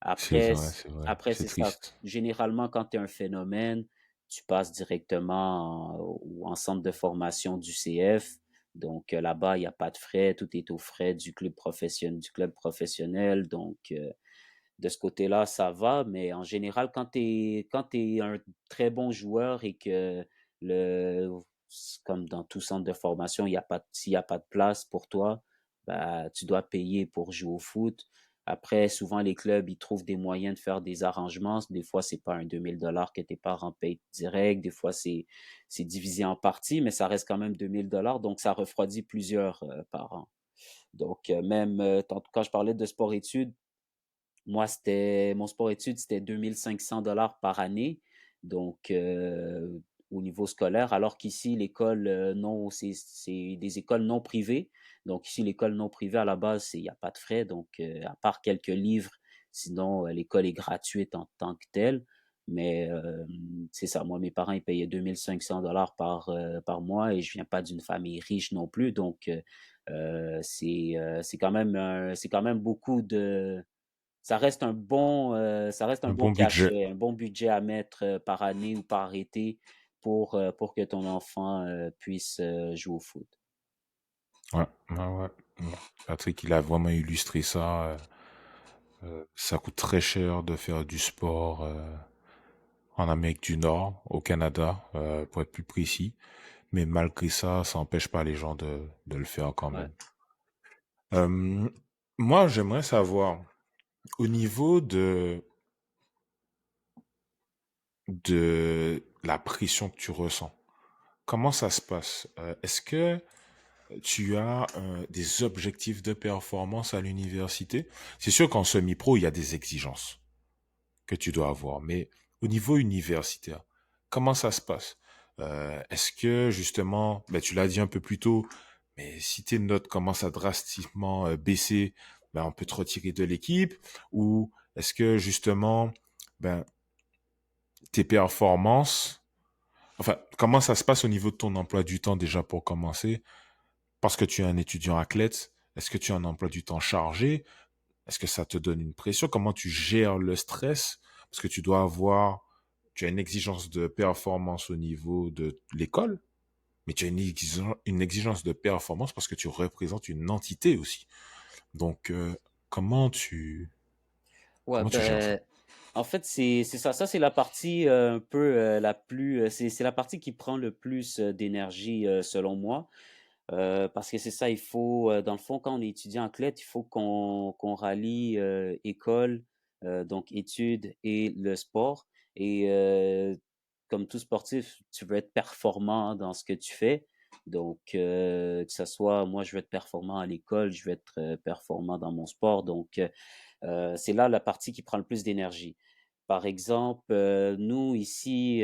Après, vrai, c'est vrai. après C'est c'est ça. triste. Généralement, quand tu es un phénomène, tu passes directement en centre de formation du CF. Donc là-bas, il y a pas de frais, tout est aux frais du club professionnel. Donc de ce côté-là, ça va, mais en général, quand tu es un très bon joueur et que le comme dans tout centre de formation, s'il y a pas de place pour toi, bah, tu dois payer pour jouer au foot. Après, souvent, les clubs, ils trouvent des moyens de faire des arrangements. Des fois, c'est pas un 2000 $ que tes parents payent direct. Des fois, c'est divisé en parties, mais ça reste quand même 2000 $. Donc, ça refroidit plusieurs parents. Donc, même quand je parlais de sport-études, moi, mon sport-études, c'était 2500 $ par année, donc au niveau scolaire, alors qu'ici, l'école non, c'est des écoles non privées. Donc ici, l'école non privée, à la base, il n'y a pas de frais, donc à part quelques livres, sinon l'école est gratuite en tant que telle. Mais c'est ça, moi, mes parents, ils payaient 2500 $ par mois et je viens pas d'une famille riche non plus, donc c'est quand même beaucoup de ça reste un Un bon bon budget. cachet, un bon budget à mettre par année ou par été pour que ton enfant puisse jouer au foot. Ouais, ouais, ouais. Ouais. Patrick, il a vraiment illustré ça. Ça coûte très cher de faire du sport en Amérique du Nord, au Canada, pour être plus précis. Mais malgré ça, ça n'empêche pas les gens de le faire quand Ouais. même. Euh, Moi, j'aimerais savoir, au niveau de la pression que tu ressens, comment ça se passe? Est-ce que tu as des objectifs de performance à l'université? C'est sûr qu'en semi-pro, il y a des exigences que tu dois avoir, mais au niveau universitaire, comment ça se passe? Est-ce que justement, ben, tu l'as dit un peu plus tôt, mais si tes notes commencent à drastiquement baisser, ben, on peut te retirer de l'équipe? Ou est-ce que justement, ben, tes performances, enfin, comment ça se passe au niveau de ton emploi du temps déjà pour commencer? Parce que tu es un étudiant athlète, est-ce que tu as un emploi du temps chargé? Est-ce que ça te donne une pression? Comment tu gères le stress? Parce que tu as une exigence de performance au niveau de l'école, mais tu as une exigence de performance parce que tu représentes une entité aussi. Donc, comment tu, Ouais, comment tu gères ça? ben, en fait, c'est ça. Ça, c'est la partie un peu la plus. C'est la partie qui prend le plus d'énergie, selon moi. Parce que c'est ça, il faut, dans le fond, quand on est étudiant athlète, il faut qu'on rallie école, donc études et le sport. Et comme tout sportif, tu veux être performant dans ce que tu fais. Donc, que ce soit, moi, je veux être performant à l'école, je veux être performant dans mon sport. Donc, c'est là la partie qui prend le plus d'énergie. Par exemple, nous, ici,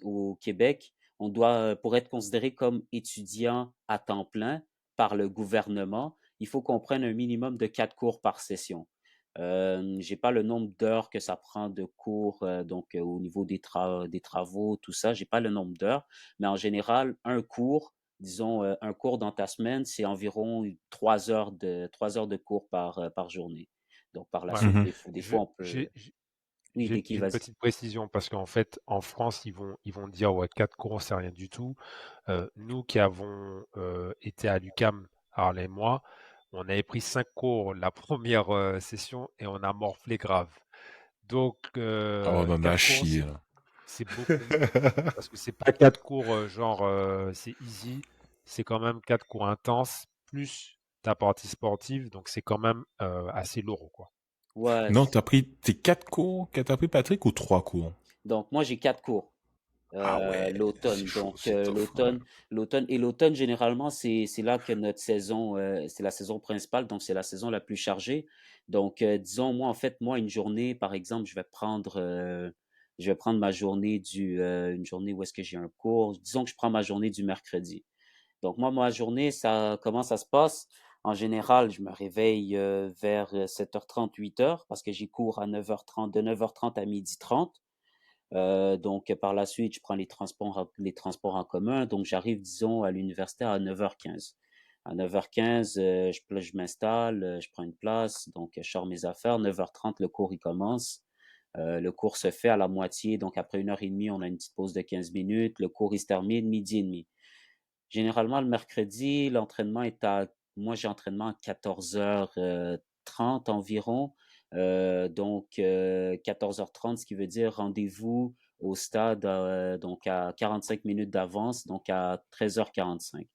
au Québec, pour être considéré comme étudiant à temps plein par le gouvernement, il faut qu'on prenne un minimum de 4 cours par session. J'ai pas le nombre d'heures que ça prend de cours, donc au niveau des travaux, tout ça, j'ai pas le nombre d'heures, mais en général, un cours, disons, un cours dans ta semaine, c'est environ 3 heures de cours par journée. Donc par la Ouais, suite, Mhm. des je, fois, on peut. j'ai, Oui, Ricky, j'ai une vas-y. petite précision parce qu'en fait, en France, ils vont dire ouais, 4 cours, c'est rien du tout. Nous qui avons été à l'UQAM, Harley et moi, on avait pris 5 cours la première session et on a morflé grave. Donc, Ah, on en a 4 cours, chié, là. c'est beaucoup parce que c'est pas 4 cours genre c'est easy, c'est quand même 4 cours intenses plus ta partie sportive, donc c'est quand même assez lourd, quoi. Ouais. Non, t'as pris tes 4 cours que t'as pris, Patrick, ou 3 cours? Donc moi, j'ai 4 cours. Ah ouais, c'est L'automne. chaud, Donc c'est tough. Ouais. l'automne généralement c'est là que notre saison c'est la saison principale, donc c'est la saison la plus chargée. Donc disons moi en fait moi une journée par exemple je vais prendre ma journée une journée où est-ce que j'ai un cours. Disons que je prends ma journée du mercredi. Donc moi ma journée comment ça se passe? En général, je me réveille vers 7h30 8h parce que j'ai cours à 9h30 de 9h30 à 12h30. Donc par la suite, je prends les transports en commun. Donc j'arrive, disons, à l'université à 9h15. À 9h15, je m'installe, je prends une place, donc je sors mes affaires. 9h30, le cours il commence. Le cours se fait à la moitié, donc après 1 heure et demie, on a une petite pause de 15 minutes. Le cours, il se termine 12h30. Généralement, le mercredi, l'entraînement est à moi, j'ai entraînement à 14h30 environ, donc 14h30, ce qui veut dire rendez-vous au stade, donc à 45 minutes d'avance, donc à 13h45.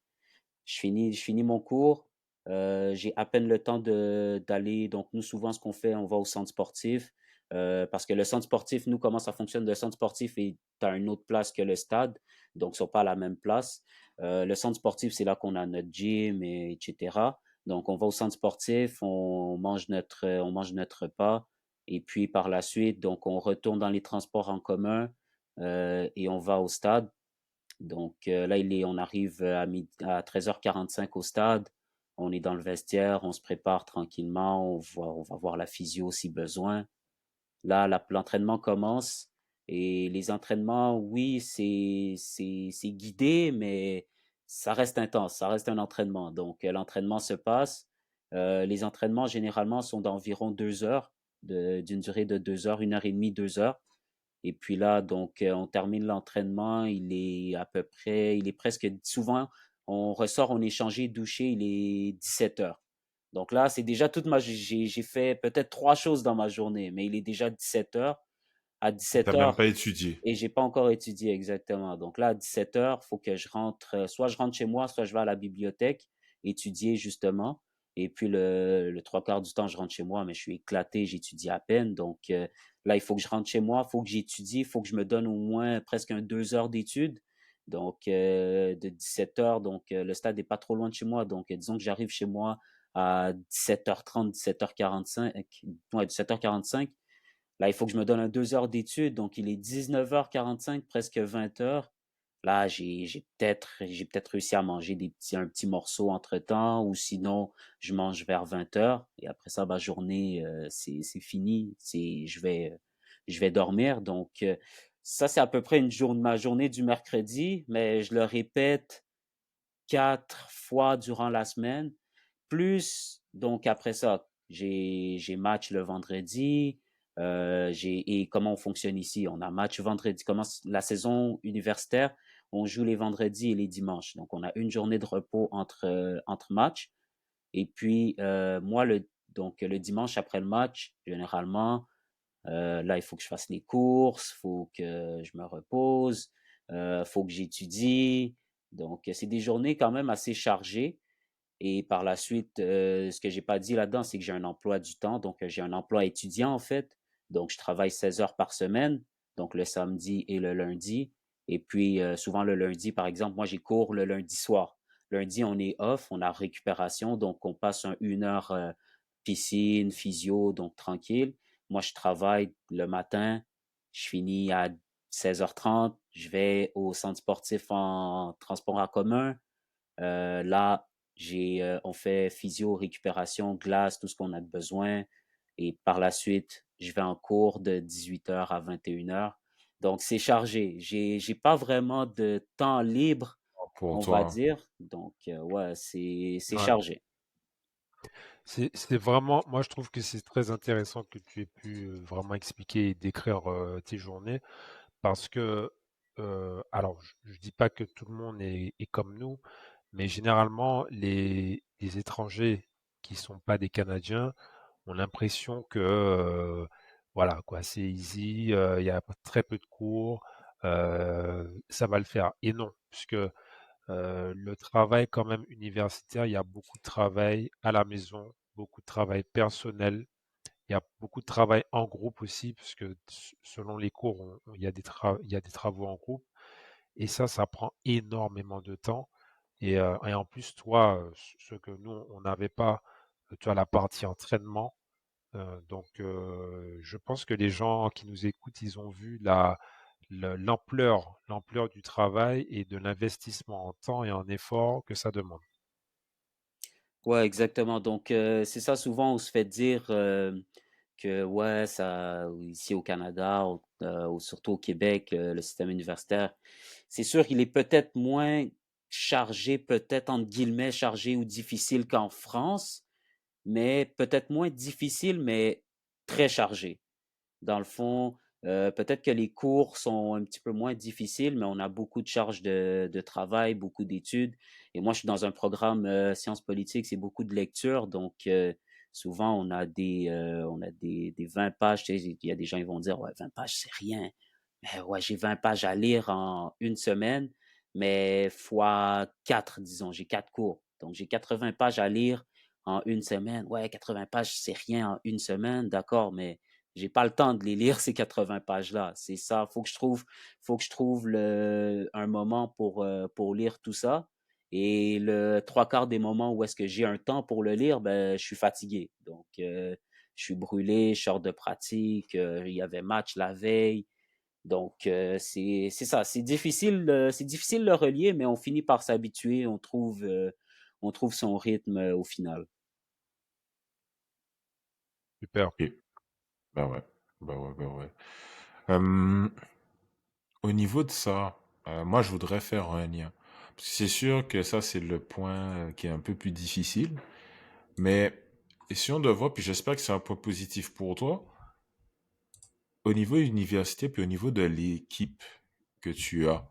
Je finis mon cours, j'ai à peine le temps d'aller donc nous, souvent, ce qu'on fait, on va au centre sportif, parce que le centre sportif, nous, comment ça fonctionne? Le centre sportif est à une autre place que le stade, donc ils sont pas à la même place. Le centre sportif, c'est là qu'on a notre gym et etc. Donc on va au centre sportif, on mange notre repas et puis par la suite, donc on retourne dans les transports en commun, et on va au stade. Donc là, on arrive à 13h45 au stade. On est dans le vestiaire, on se prépare tranquillement, on va voir la physio si besoin. Là, l'entraînement commence et les entraînements, oui, c'est guidé, mais ça reste intense, ça reste un entraînement. Donc l'entraînement se passe. Les entraînements, généralement, sont d'environ 2 heures, d'une durée de 2 heures, 1 heure et demie, 2 heures. Et puis là, donc, on termine l'entraînement, il est presque souvent, on ressort, on est changé, douché, il est 17 heures. Donc là, c'est déjà toute ma j'ai fait peut-être 3 choses dans ma journée, mais il est déjà 17 heures. À T'as même 17 heures pas étudié. et j'ai pas encore étudié exactement. Donc là, à 17 heures, faut que je rentre, soit je rentre chez moi, soit je vais à la bibliothèque étudier justement. Et puis le 3 quarts du temps, je rentre chez moi, mais je suis éclaté, j'étudie à peine. Donc là, il faut que je rentre chez moi, il faut que j'étudie, il faut que je me donne au moins presque 2 heures d'études. Donc de 17 heures, donc le stade n'est pas trop loin de chez moi. Donc disons que j'arrive chez moi à 17h30, 17h45, ouais, 17h45. Là, il faut que je me donne un 2 heures d'études, donc il est 19h45, presque 20 heures. Là, j'ai peut-être réussi à manger un petit morceau entre-temps, ou sinon, je mange vers 20 heures. Et après ça, ma journée, c'est fini. Je vais dormir. Donc, ça, c'est à peu près ma journée du mercredi, mais je le répète 4 fois durant la semaine. Plus, donc après ça, j'ai match le vendredi. Et comment on fonctionne ici? On a match vendredi. Commence la saison universitaire, on joue les vendredis et les dimanches. Donc, on a une journée de repos entre matchs. Et puis, moi, donc, le dimanche après le match, généralement, là, il faut que je fasse les courses, il faut que je me repose, il faut que j'étudie. Donc, c'est des journées quand même assez chargées. Et par la suite, ce que j'ai pas dit là-dedans, c'est que j'ai un emploi du temps. Donc, j'ai un emploi étudiant, en fait. Donc, je travaille 16 heures par semaine, donc le samedi et le lundi. Et puis, souvent le lundi, par exemple, moi, j'ai cours le lundi soir. Lundi, on est off, on a récupération, donc on passe 1 heure piscine, physio, donc tranquille. Moi, je travaille le matin, je finis à 16h30, je vais au centre sportif en transport en commun. Là, on fait physio, récupération, glace, tout ce qu'on a de besoin. Et par la suite, je vais en cours de 18 heures à 21 heures. Donc, c'est chargé. J'ai pas vraiment de temps libre, Pour on va toi. dire. Donc, ouais, c'est Ouais. chargé. C'est vraiment, moi je trouve que c'est très intéressant que tu aies pu vraiment expliquer et décrire tes journées parce que, alors je dis pas que tout le monde est comme nous, mais généralement les étrangers qui sont pas des Canadiens ont l'impression que voilà quoi, c'est easy, il y a très peu de cours, ça va le faire. Et non, puisque le travail quand même universitaire, il y a beaucoup de travail à la maison, beaucoup de travail personnel. Il y a beaucoup de travail en groupe aussi, puisque selon les cours, il y a des travaux en groupe. Et ça prend énormément de temps. Et en plus, toi, ce que nous, on n'avait pas, tu as la partie entraînement. Donc, je pense que les gens qui nous écoutent, ils ont vu l'ampleur du travail et de l'investissement en temps et en effort que ça demande. Ouais, exactement. Donc, c'est ça, souvent, on se fait dire que, ouais, ici au Canada, ou surtout au Québec, le système universitaire, c'est sûr qu'il est peut-être moins chargé, peut-être entre guillemets chargé ou difficile qu'en France, mais peut-être moins difficile, mais très chargé. Dans le fond, peut-être que les cours sont un petit peu moins difficiles, mais on a beaucoup de charges de travail, beaucoup d'études. Et moi, je suis dans un programme sciences politiques, c'est beaucoup de lecture. Donc, souvent, on a des 20 pages. Tu sais, il y a des gens qui vont dire, ouais, 20 pages, c'est rien. Mais ouais, j'ai 20 pages à lire en une semaine, mais fois 4, disons, j'ai 4 cours. Donc, j'ai 80 pages à lire en une semaine. Ouais, 80 pages, c'est rien en une semaine, d'accord, mais j'ai pas le temps de les lire, ces 80 pages-là. C'est ça. Faut que je trouve un moment pour lire tout ça. Et le trois quarts des moments où est-ce que j'ai un temps pour le lire, ben, je suis fatigué. Donc, je suis brûlé, je sors de pratique, il y avait match la veille. Donc, c'est ça. C'est difficile de le relier, mais on finit par s'habituer. On trouve son rythme au final. Super. Ok. Bah ouais. Bah ouais, bah ouais. Euh, Au niveau de ça, moi, je voudrais faire un lien. Parce que c'est sûr que ça, c'est le point qui est un peu plus difficile. Mais essayons de voir, puis j'espère que c'est un point positif pour toi. Au niveau université, puis au niveau de l'équipe que tu as,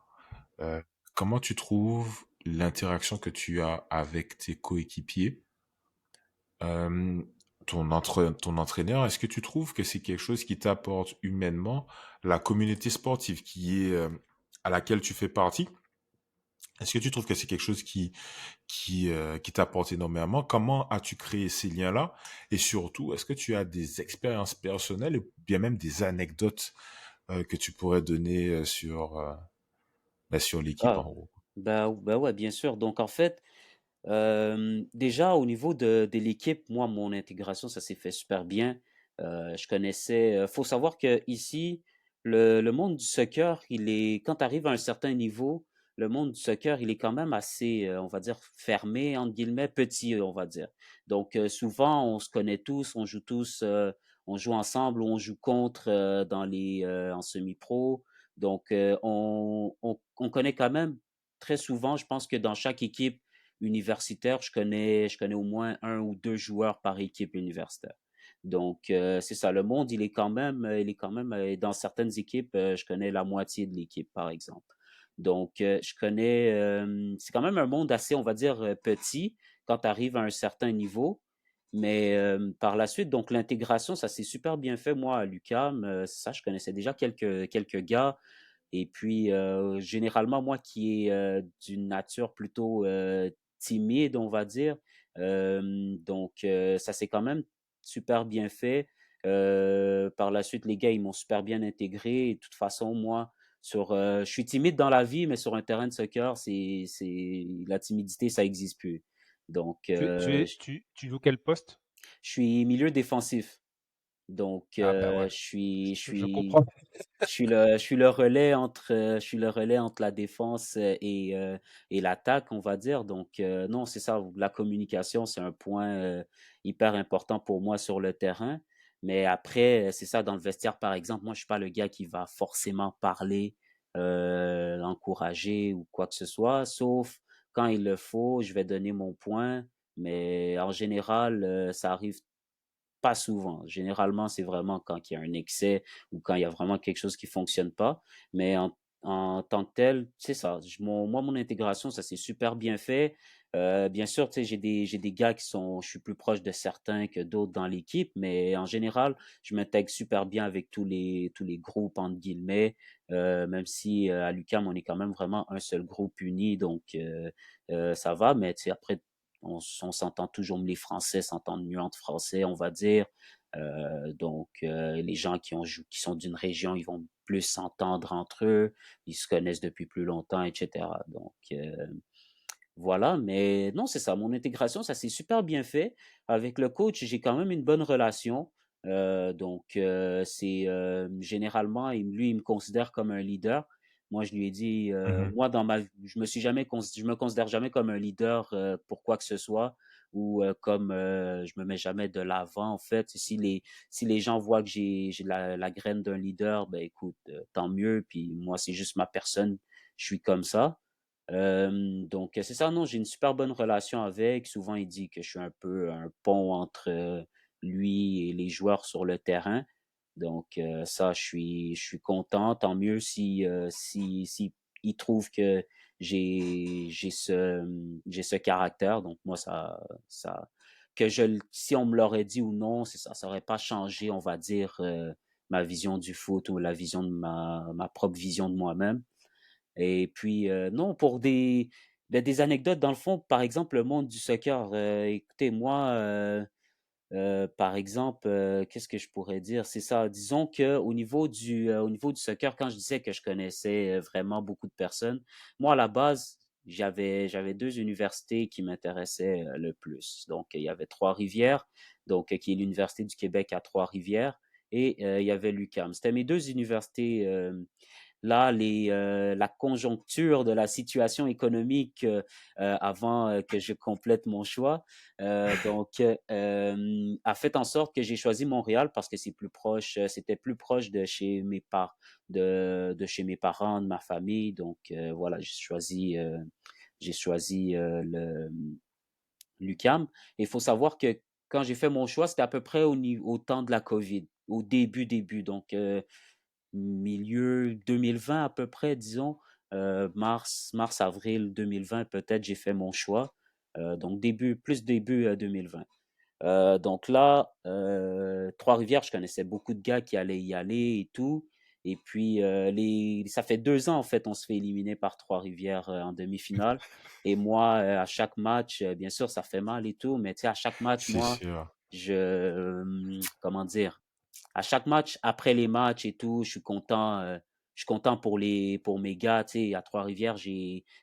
euh, comment tu trouves l'interaction que tu as avec tes coéquipiers? Euh, ton entraîneur, est-ce que tu trouves que c'est quelque chose qui t'apporte humainement, la communauté sportive à laquelle tu fais partie? Est-ce que tu trouves que c'est quelque chose qui t'apporte énormément? Comment as-tu créé ces liens-là? Et surtout, est-ce que tu as des expériences personnelles ou bien même des anecdotes que tu pourrais donner sur l'équipe en Ah, gros? bah ouais, bien sûr. Donc, en fait, déjà au niveau de l'équipe, moi, mon intégration, ça s'est fait super bien. Je connaissais, faut savoir qu'ici, le monde du soccer, il est quand tu arrives à un certain niveau, le monde du soccer, il est quand même assez, on va dire «fermé» entre guillemets, petit, on va dire. Donc, souvent, on se connaît tous, on joue tous, on joue ensemble ou on joue contre, en semi-pro. Donc, on connaît quand même très souvent, je pense que dans chaque équipe universitaire, je connais au moins un ou 2 joueurs par équipe universitaire. Donc, c'est ça, le monde, il est quand même, dans certaines équipes, je connais la moitié de l'équipe, par exemple. Donc, je connais, c'est quand même un monde assez, on va dire, petit quand tu arrives à un certain niveau. Mais par la suite, donc l'intégration, ça s'est super bien fait, moi, à l'UQAM. Ça, je connaissais déjà quelques gars. Et puis, généralement, moi qui est d'une nature plutôt timide, on va dire, donc ça s'est quand même super bien fait. Par la suite, les gars, ils m'ont super bien intégré. Et de toute façon, moi, je suis timide dans la vie, mais sur un terrain de soccer, la timidité, ça n'existe plus. Donc, Tu joues quel poste? je suis milieu défensif. Donc, Ah bah ouais, je comprends. je suis le relais entre la défense et l'attaque, on va dire. Donc, non, c'est ça. La communication, c'est un point hyper important pour moi sur le terrain. Mais après, c'est ça, dans le vestiaire, par exemple, moi, je suis pas le gars qui va forcément parler, encourager ou quoi que ce soit. Sauf quand il le faut, je vais donner mon point. Mais en général, ça arrive pas souvent. Généralement, c'est vraiment quand il y a un excès ou quand il y a vraiment quelque chose qui fonctionne pas. Mais en tant que tel, c'est ça. Mon intégration, ça s'est super bien fait. Bien sûr, tu sais, j'ai des gars je suis plus proche de certains que d'autres dans l'équipe, mais en général, je m'intègre super bien avec tous les groupes, entre guillemets, même si à l'UQAM, on est quand même vraiment un seul groupe uni, donc ça va, mais tu sais, après, on s'entend toujours, les Français s'entendent mieux entre Français, on va dire. Donc, les gens qui sont d'une région, ils vont plus s'entendre entre eux, ils se connaissent depuis plus longtemps, etc. Donc, voilà, mais non, c'est ça. Mon intégration, ça s'est super bien fait. Avec le coach, j'ai quand même une bonne relation. Donc, généralement, lui, il me considère comme un leader. Moi, je lui ai dit, Mhm. moi, je me considère jamais comme un leader pour quoi que ce soit ou comme je me mets jamais de l'avant. En fait, si les gens voient que j'ai la graine d'un leader, ben écoute, tant mieux. Puis moi, c'est juste ma personne. Je suis comme ça. Donc, c'est ça, non, j'ai une super bonne relation avec. Souvent, il dit que je suis un peu un pont entre lui et les joueurs sur le terrain. Donc ça, je suis content. Tant mieux si ils trouvent que j'ai ce caractère. Donc moi, ça si on me l'aurait dit ou non, c'est ça, ça aurait pas changé, on va dire, ma vision du foot ou la vision de ma propre vision de moi-même. Et puis, non, pour des anecdotes, dans le fond, par exemple, le monde du soccer. Écoutez, moi, par exemple, qu'est-ce que je pourrais dire? C'est ça, disons au niveau du soccer, quand je disais que je connaissais vraiment beaucoup de personnes, moi, à la base, j'avais deux universités qui m'intéressaient le plus. Donc, il y avait Trois-Rivières, donc, qui est l'Université du Québec à Trois-Rivières, et il y avait l'UQAM. C'était mes deux universités. Là, la conjoncture de la situation économique avant que je complète mon choix, a fait en sorte que j'ai choisi Montréal parce que c'est plus proche, c'était plus proche de de chez mes parents, de ma famille. Donc voilà, j'ai choisi l'UQAM. Et il faut savoir que quand j'ai fait mon choix, c'était à peu près au temps de la COVID, au début. Donc milieu 2020 à peu près, disons, avril 2020 peut-être, j'ai fait mon choix. Donc début 2020. Donc là, Trois-Rivières, je connaissais beaucoup de gars qui allaient y aller et tout. Et puis, ça fait 2 ans, en fait, on se fait éliminer par Trois-Rivières en demi-finale. Et moi, à chaque match, bien sûr, ça fait mal et tout, mais tu sais, à chaque match, C'est moi, sûr. comment dire, à chaque match, après les matchs et tout, je suis content pour mes gars. Tu sais, à Trois-Rivières,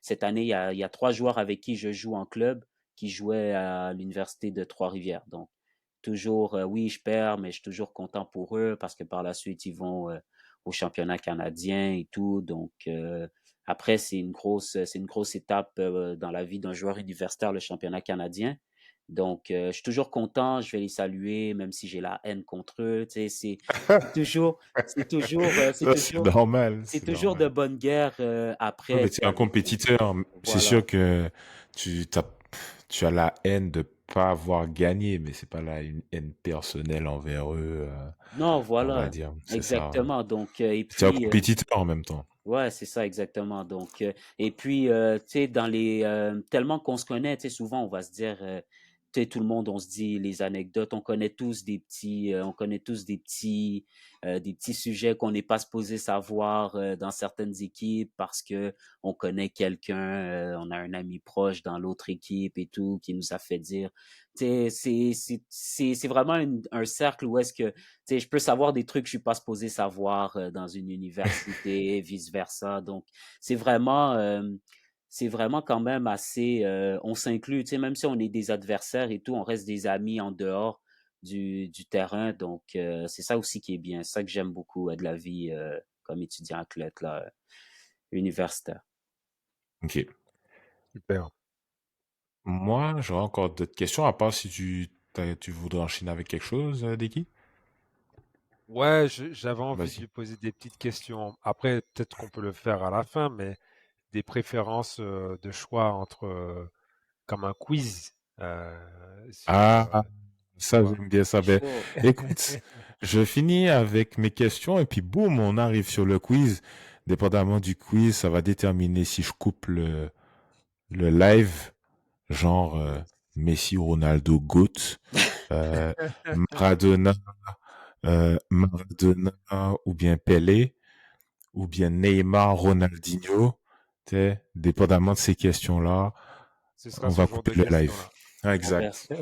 cette année, il y a 3 joueurs avec qui je joue en club qui jouaient à l'université de Trois-Rivières. Donc, toujours, oui, je perds, mais je suis toujours content pour eux parce que par la suite, ils vont au championnat canadien et tout. Donc, après, c'est une grosse étape dans la vie d'un joueur universitaire, le championnat canadien. Donc, je suis toujours content, je vais les saluer, même si j'ai la haine contre eux. Tu sais, c'est toujours, c'est toujours, Ça, c'est normal, c'est c'est toujours de normal. bonne guerre Ouais, après, mais tu tu sais, es un avec. compétiteur. C'est Voilà. sûr que tu t'as, tu as la haine de pas avoir gagné, mais c'est pas là une haine personnelle envers eux, Non, on va voilà, dire. C'est ça. Ouais. exactement. Donc, et Tu es un puis, compétiteur en même temps. ouais, c'est ça exactement. Donc, et puis, tu sais, tellement qu'on se connaît, tu sais, souvent on va se dire, tu sais, tout le monde, on se dit les anecdotes, on connaît tous des petits sujets qu'on n'est pas supposé savoir dans certaines équipes parce que on connaît quelqu'un, on a un ami proche dans l'autre équipe et tout qui nous a fait dire, tu sais, c'est vraiment un cercle où est-ce que sais, je peux savoir des trucs que je suis pas supposé savoir dans une université, vice-versa. Donc, c'est vraiment, euh, c'est vraiment quand même assez, on s'inclut, tu sais, même si on est des adversaires et tout, on reste des amis en dehors du terrain. Donc, c'est ça aussi qui est bien. C'est ça que j'aime beaucoup de la vie comme étudiant athlète là, universitaire. Ok. Super. Moi, j'aurais encore d'autres questions, à part si tu voudrais enchaîner avec quelque chose, Deki? Ouais, j'avais envie de Vas-y. lui poser des petites questions. Après, peut-être qu'on peut le faire à la fin, mais des préférences de choix entre comme un quiz sur, Ah, tu ça, vois. j'aime bien ça. C'est Ben, chaud. écoute, je finis avec mes questions et puis boum, on arrive sur le quiz. Dépendamment du quiz, ça va déterminer si je coupe le live, genre Messi, Ronaldo, GOAT, euh, Maradona, Maradona ou bien Pelé, ou bien Neymar, Ronaldinho. Tu sais, dépendamment de ces questions-là, Ce sera on ce va genre couper de le live. questions-là. Ah, Envers. exact.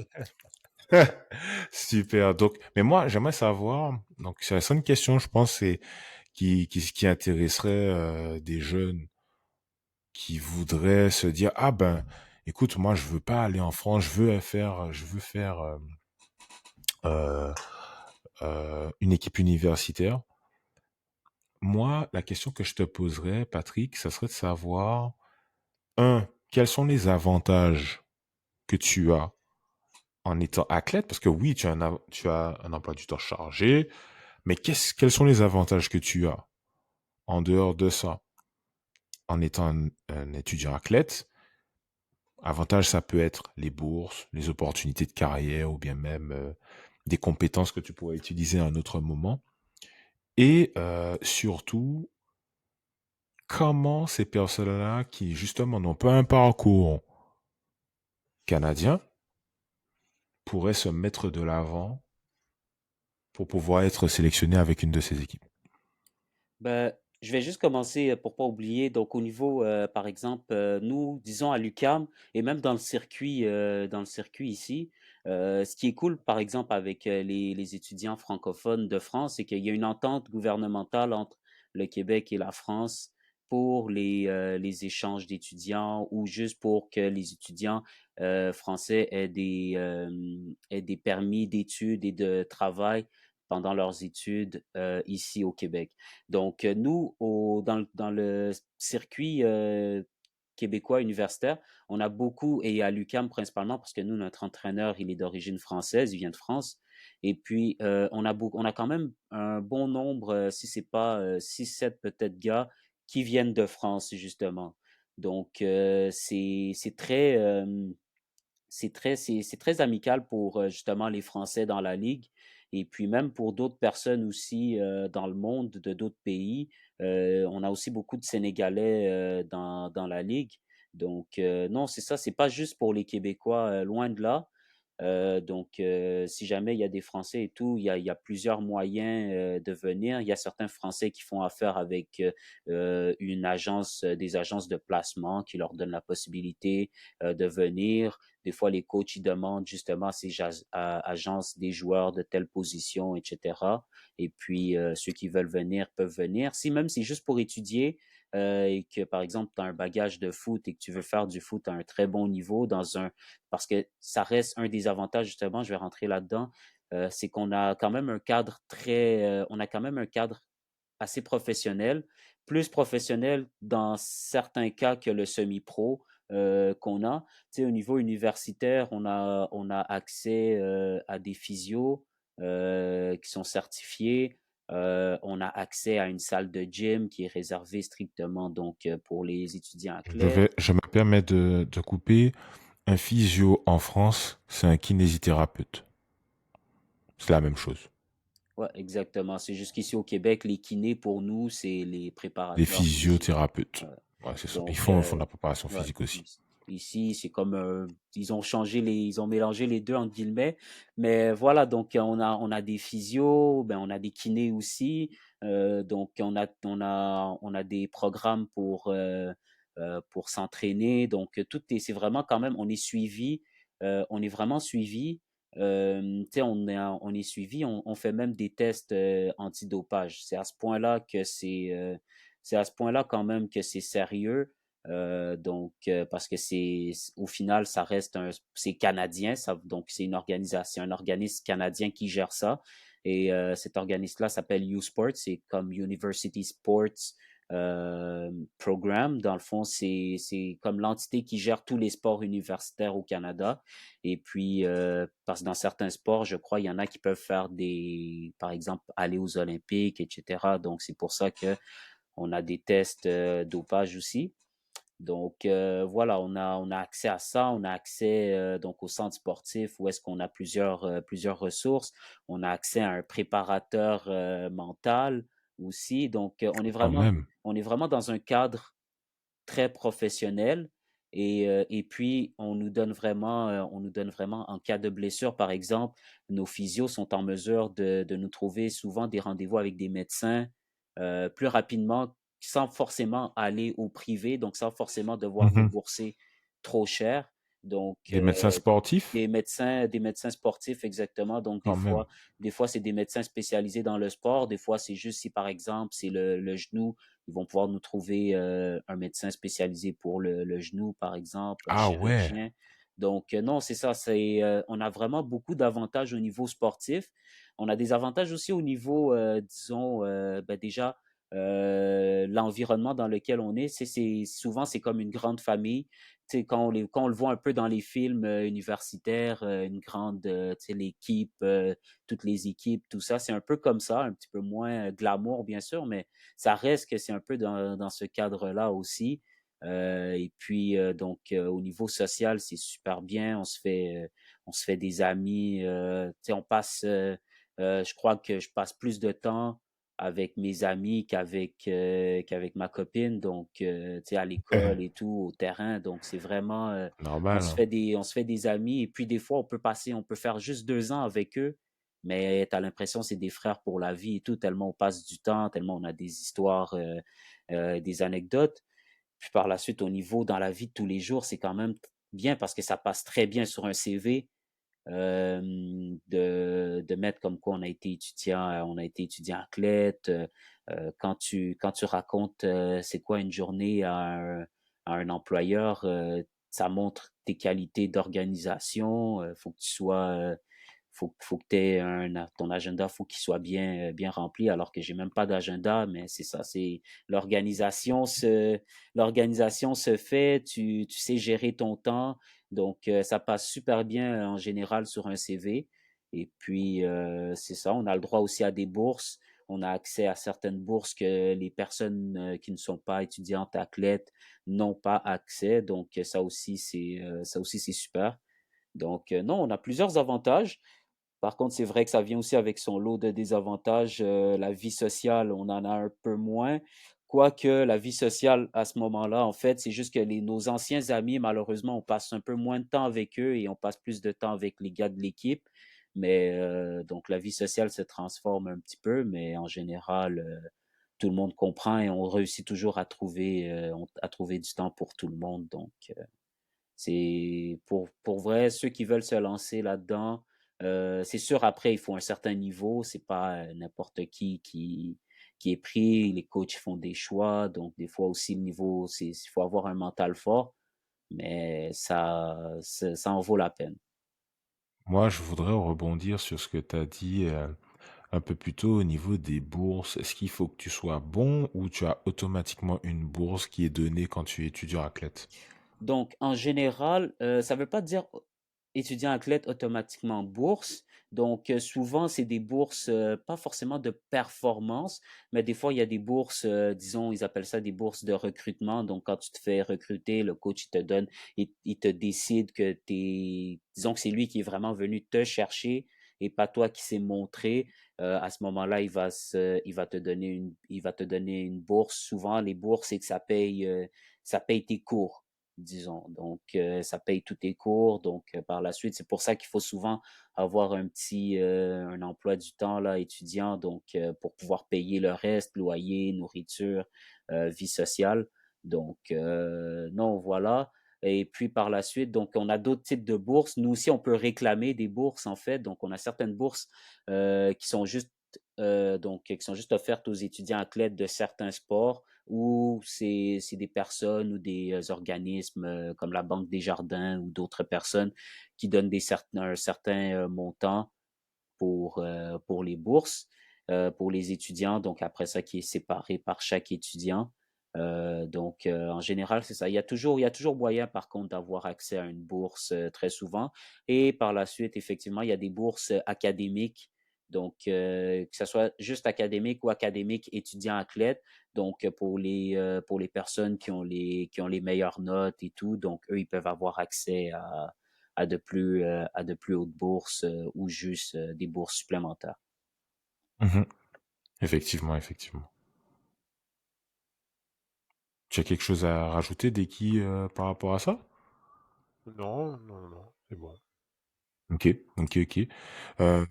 Super. Donc, mais moi, j'aimerais savoir, donc, c'est la seule question, je pense, c'est qui intéresserait des jeunes qui voudraient se dire, ah ben, écoute, moi, je veux pas aller en France, je veux faire euh, une équipe universitaire. Moi, la question que je te poserais, Patrick, ça serait de savoir, quels sont les avantages que tu as en étant athlète? Parce que oui, tu as un emploi du temps chargé, mais quels sont les avantages que tu as en dehors de ça, en étant un étudiant athlète? Avantage, ça peut être les bourses, les opportunités de carrière ou bien même des compétences que tu pourrais utiliser à un autre moment. Et surtout, comment ces personnes-là qui justement n'ont pas un parcours canadien pourraient se mettre de l'avant pour pouvoir être sélectionnées avec une de ces équipes? Ben, je vais juste commencer pour pas oublier. Donc, au niveau, par exemple, nous, disons à l'UQAM et même dans le circuit ici, ce qui est cool, par exemple, avec les étudiants francophones de France, c'est qu'il y a une entente gouvernementale entre le Québec et la France pour les échanges d'étudiants ou juste pour que les étudiants français aient des permis d'études et de travail pendant leurs études ici au Québec. Donc, nous, dans le circuit québécois universitaire, on a beaucoup, et à l'UQAM principalement, parce que nous, notre entraîneur, il est d'origine française, il vient de France. Et puis, on a quand même un bon nombre, si c'est pas 6-7 peut-être gars, qui viennent de France, justement. Donc, c'est très amical pour justement les Français dans la ligue et puis même pour d'autres personnes aussi dans le monde de d'autres pays. On a aussi beaucoup de Sénégalais dans la ligue. Donc non, c'est ça, c'est pas juste pour les Québécois, loin de là. Donc, si jamais il y a des Français et tout, il y a plusieurs moyens de venir. Il y a certains Français qui font affaire avec une agence, des agences de placement qui leur donnent la possibilité de venir. Des fois, les coachs, ils demandent justement à ces agences des joueurs de telle position, etc. Et puis, ceux qui veulent venir peuvent venir. Si même c'est juste pour étudier et que, par exemple, tu as un bagage de foot et que tu veux faire du foot à un très bon niveau parce que ça reste un des avantages, justement, je vais rentrer là-dedans, c'est qu'on a quand même un cadre on a quand même un cadre assez professionnel, plus professionnel dans certains cas que le semi-pro qu'on a. Tu sais, au niveau universitaire, on a accès à des physios qui sont certifiés. On a accès à une salle de gym qui est réservée strictement donc pour les étudiants athlètes. Je me permets de couper. Un physio en France, c'est un kinésithérapeute. C'est la même chose. Ouais, exactement. C'est juste qu'ici au Québec, les kinés, pour nous, c'est les Des préparateurs physiques. physiothérapeutes. Ouais. Ouais, c'est ça. Donc, Ils font de la préparation ouais. physique aussi. Ici, c'est comme ils ont mélangé les deux entre guillemets. Mais voilà, donc on a des physios, ben on a des kinés aussi. Donc on a des programmes pour s'entraîner. Donc c'est vraiment quand même, on est suivi, on est vraiment suivi. Tu sais, on est suivi, on fait même des tests antidopage. C'est à ce point-là quand même que c'est sérieux. Donc, parce que au final, c'est canadien, donc c'est un organisme canadien qui gère ça. Et cet organisme-là s'appelle U-Sports, c'est comme University Sports Program. Dans le fond, c'est comme l'entité qui gère tous les sports universitaires au Canada. Et puis, parce que dans certains sports, je crois, il y en a qui peuvent par exemple, aller aux Olympiques, etc. Donc, c'est pour ça que on a des tests dopage aussi. Donc voilà, on a accès à ça, on a accès donc au centre sportif où est-ce qu'on a plusieurs ressources. On a accès à un préparateur mental aussi. Donc Quand même. on est vraiment dans un cadre très professionnel et puis on nous donne vraiment en cas de blessure, par exemple, nos physios sont en mesure de nous trouver souvent des rendez-vous avec des médecins plus rapidement, sans forcément aller au privé, donc sans forcément devoir Mhm. débourser trop cher. Donc, Des médecins sportifs, des médecins sportifs, exactement. Donc, quand même. des fois, c'est des médecins spécialisés dans le sport. Des fois, c'est juste si, par exemple, c'est le genou, ils vont pouvoir nous trouver un médecin spécialisé pour le genou, par exemple, un Ah ouais. chirurgien. Donc, non, c'est ça. On a vraiment beaucoup d'avantages au niveau sportif. On a des avantages aussi au niveau, disons, ben déjà, l'environnement dans lequel on est. Souvent, c'est comme une grande famille. Tu sais, quand on le voit un peu dans les films universitaires, une grande, tu sais, l'équipe, toutes les équipes, tout ça, c'est un peu comme ça, un petit peu moins glamour, bien sûr, mais ça reste que c'est un peu dans ce cadre-là aussi. Et puis, donc, au niveau social, c'est super bien. On se fait des amis. Tu sais, je crois que je passe plus de temps avec mes amis qu'avec ma copine. Donc, tu sais, à l'école et tout, au terrain. Donc, c'est vraiment, Normal, hein. on se fait des amis. Et puis, des fois, on peut faire juste 2 ans avec eux. Mais tu as l'impression que c'est des frères pour la vie et tout, tellement on passe du temps, tellement on a des histoires, des anecdotes. Puis par la suite, au niveau dans la vie de tous les jours, c'est quand même bien parce que ça passe très bien sur un CV de mettre comme quoi on a été étudiant athlète. Quand tu racontes c'est quoi une journée à un employeur, ça montre tes qualités d'organisation. Faut que tu sois, faut que t'aies ton agenda, faut qu'il soit bien rempli, alors que j'ai même pas d'agenda, mais c'est ça, c'est l'organisation se, l'organisation se fait, tu sais gérer ton temps, donc ça passe super bien en général sur un CV. Et puis, c'est ça, on a le droit aussi à des bourses. On a accès à certaines bourses que les personnes qui ne sont pas étudiantes athlètes n'ont pas accès. Donc, ça aussi, c'est super. Donc, non, on a plusieurs avantages. Par contre, c'est vrai que ça vient aussi avec son lot de désavantages. La vie sociale, on en a un peu moins. Quoique la vie sociale, à ce moment-là, en fait, c'est juste que nos anciens amis, malheureusement, on passe un peu moins de temps avec eux et on passe plus de temps avec les gars de l'équipe. Mais donc, la vie sociale se transforme un petit peu, mais en général, tout le monde comprend et on réussit toujours à trouver du temps pour tout le monde. Donc, c'est pour vrai, ceux qui veulent se lancer là-dedans, c'est sûr, après, il faut un certain niveau. C'est pas n'importe qui est pris. Les coachs font des choix. Donc, des fois aussi, le niveau, il faut avoir un mental fort, mais ça en vaut la peine. Moi, je voudrais rebondir sur ce que tu as dit un peu plus tôt au niveau des bourses. Est-ce qu'il faut que tu sois bon ou tu as automatiquement une bourse qui est donnée quand tu es étudiant athlète? Donc, en général, ça ne veut pas dire étudiant athlète automatiquement bourse. Donc, souvent, c'est des bourses, pas forcément de performance, mais des fois, il y a des bourses, disons, ils appellent ça des bourses de recrutement. Donc, quand tu te fais recruter, le coach, il te décide que disons que c'est lui qui est vraiment venu te chercher et pas toi qui s'est montré. À ce moment-là, il va te donner une bourse. Souvent, les bourses, c'est que ça paye tes cours, disons. Donc, ça paye tous tes cours. Donc, par la suite, c'est pour ça qu'il faut souvent avoir un emploi du temps là, étudiant, donc pour pouvoir payer le reste, loyer, nourriture, vie sociale. Donc, non, voilà. Et puis par la suite, donc on a d'autres types de bourses. Nous aussi, on peut réclamer des bourses en fait. Donc, on a certaines bourses qui sont juste offertes aux étudiants athlètes de certains sports ou c'est des personnes ou des organismes comme la Banque des Jardins ou d'autres personnes qui donnent un certain montant pour les bourses, pour les étudiants. Donc après ça, qui est séparé par chaque étudiant. Donc en général, c'est ça. Il y a toujours moyen, par contre, d'avoir accès à une bourse très souvent. Et par la suite, effectivement, il y a des bourses académiques. Donc, que ce soit juste académique ou académique étudiant-athlète. Donc, pour les personnes qui ont les meilleures notes et tout, donc eux, ils peuvent avoir accès à de plus hautes bourses ou juste des bourses supplémentaires. Mhm. Effectivement, effectivement. Tu as quelque chose à rajouter, Deki, par rapport à ça? Non, non, non, c'est bon. Ok, ok, ok. Euh,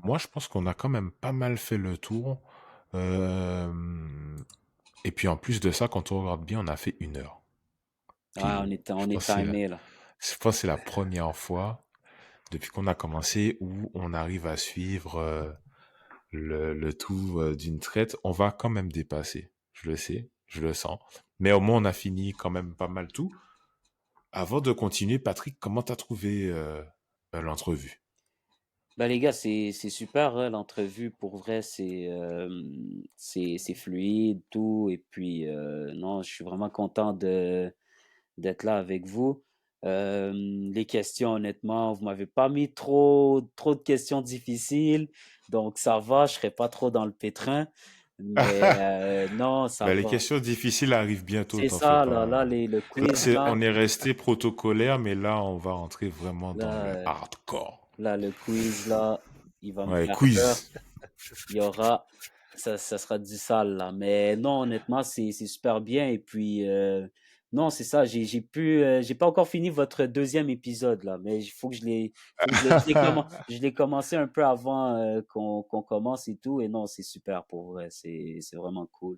Moi, je pense qu'on a quand même pas mal fait le tour. Euh, et puis en plus de ça, quand on regarde bien, on a fait 1 heure. Ouais, Puis je on est pense que timé là. je pense que c'est la première fois depuis qu'on a commencé où on arrive à suivre le tout d'une traite. On va quand même dépasser. Je le sais, je le sens. Mais au moins, on a fini quand même pas mal tout. Avant de continuer, Patrick, comment t'as trouvé l'entrevue? Ben les gars, c'est super hein, l'entrevue pour vrai, c'est fluide tout et puis non, je suis vraiment content de d'être là avec vous. Les questions, honnêtement, vous m'avez pas mis trop de questions difficiles, donc ça va, je serai pas trop dans le pétrin, mais non, ça Ben, les va. questions difficiles arrivent bientôt, C'est t'en fais ça, là, pas. le Là, quiz, là, on est resté protocolaire, mais là, on va rentrer vraiment là, dans le hardcore. là, le quiz, là, il va me Ouais, faire peur. quiz. Il y aura, ça sera du sale, là. Mais non, honnêtement, c'est super bien. Et puis, non, c'est ça. J'ai pas encore fini votre deuxième épisode, là. Mais il faut que je l'ai commencé un peu avant qu'on commence et tout. Et non, c'est super pour vrai. C'est vraiment cool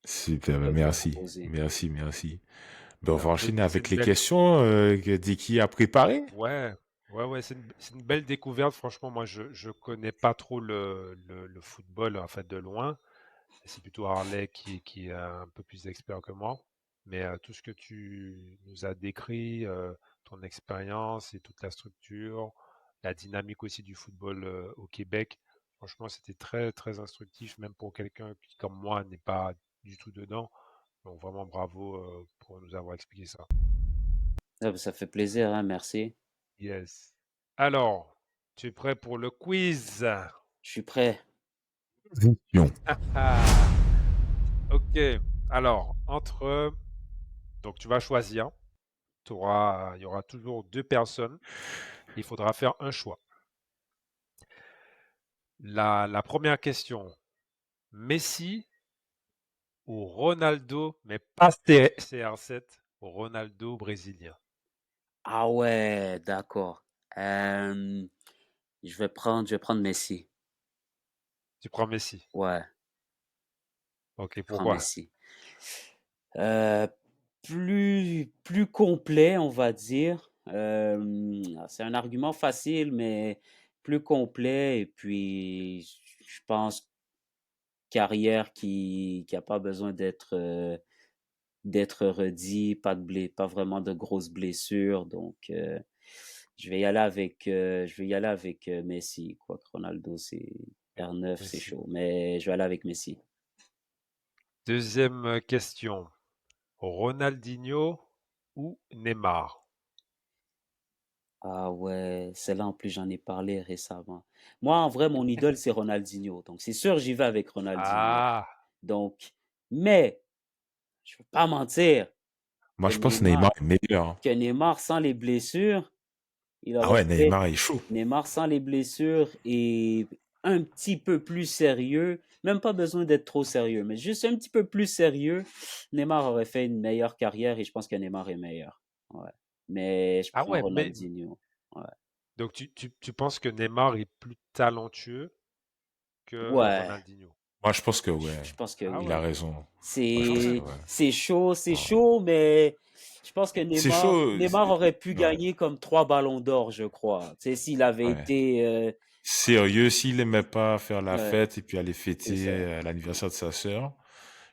Super, que vous merci. proposez. Merci, merci. Ben, on Ouais, va enchaîner c'est avec une les belle. questions que Diki a préparées. Ouais, ouais, c'est une belle découverte. Franchement, moi, je connais pas trop le football, en fait, de loin. C'est plutôt Harley qui est un peu plus expert que moi. Mais tout ce que tu nous as décrit, ton expérience et toute la structure, la dynamique aussi du football au Québec, franchement, c'était très, très instructif, même pour quelqu'un qui, comme moi, n'est pas du tout dedans. Donc, vraiment bravo pour nous avoir expliqué ça. Ah, ben, ça fait plaisir, hein, merci. Yes. Alors, tu es prêt pour le quiz? Je suis prêt. Position. Ah, ok. Alors, donc tu vas choisir. Il y aura toujours deux personnes. Il faudra faire un choix. La première question, Messi ou Ronaldo, mais pas CR7, Ronaldo brésilien. Ah ouais, d'accord. Euh, je vais prendre Messi. Tu prends Messi. Ouais, Ok, je prends pourquoi? Messi. Euh, plus complet, on va dire. C'est un argument facile, mais plus complet. Et puis, je pense carrière qui a pas besoin d'être redit, pas vraiment de grosses blessures. Donc, je vais y aller avec Messi. Quoi que Ronaldo, c'est R9, c'est Messi. chaud. Mais je vais aller avec Messi. Deuxième question, Ronaldinho ou Neymar? Ah ouais, celle-là en plus j'en ai parlé récemment. Moi, en vrai, mon idole, c'est Ronaldinho. Donc, c'est sûr, j'y vais avec Ronaldinho. Ah, Donc, mais, je ne veux pas mentir, Moi, que je pense que Neymar Neymar, est meilleur, hein. que Neymar sans les blessures, il Ah aurait ouais, fait Neymar est chaud. Neymar sans les blessures et un petit peu plus sérieux, même pas besoin d'être trop sérieux, mais juste un petit peu plus sérieux, Neymar aurait fait une meilleure carrière et je pense que Neymar est meilleur. Ouais. Mais je ah prends ouais, mais Ronaldinho. Ouais. donc tu penses que Neymar est plus talentueux que Ouais. Ronaldinho? Moi, je pense que Je ouais, pense que Ah il a ouais, oui. raison. Moi, je pense que C'est ouais. c'est Ouais. chaud, mais je pense que C'est chaud. Neymar aurait pu Ouais, gagner comme 3 ballons d'or, je crois. Tu sais, s'il avait ouais. été, Sérieux, s'il aimait pas faire la ouais, fête et puis aller c'est fêter ça. l'anniversaire de sa sœur,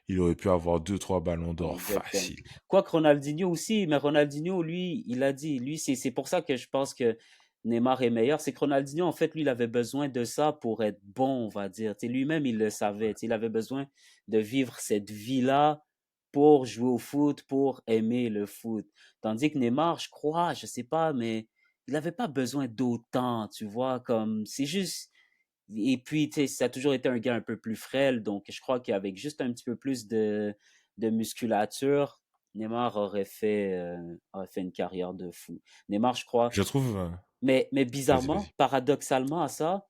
il aurait pu avoir deux, trois ballons d'or Exactement. facile. Quoique Ronaldinho aussi, mais Ronaldinho, lui, il a dit, lui, c'est pour ça que je pense que Neymar est meilleur. C'est que Ronaldinho, en fait, lui, il avait besoin de ça pour être bon, on va dire. Tu sais, lui-même, il le savait. Tu sais, il avait besoin de vivre cette vie-là pour jouer au foot, pour aimer le foot. Tandis que Neymar, je crois, je sais pas, mais il n'avait pas besoin d'autant, tu vois, comme, c'est juste, et puis, tu sais, ça a toujours été un gars un peu plus frêle, donc je crois qu'avec juste un petit peu plus de musculature, Neymar aurait fait une carrière de fou. Neymar, je crois, Je trouve. mais Vas-y, bizarrement, vas-y. paradoxalement à ça,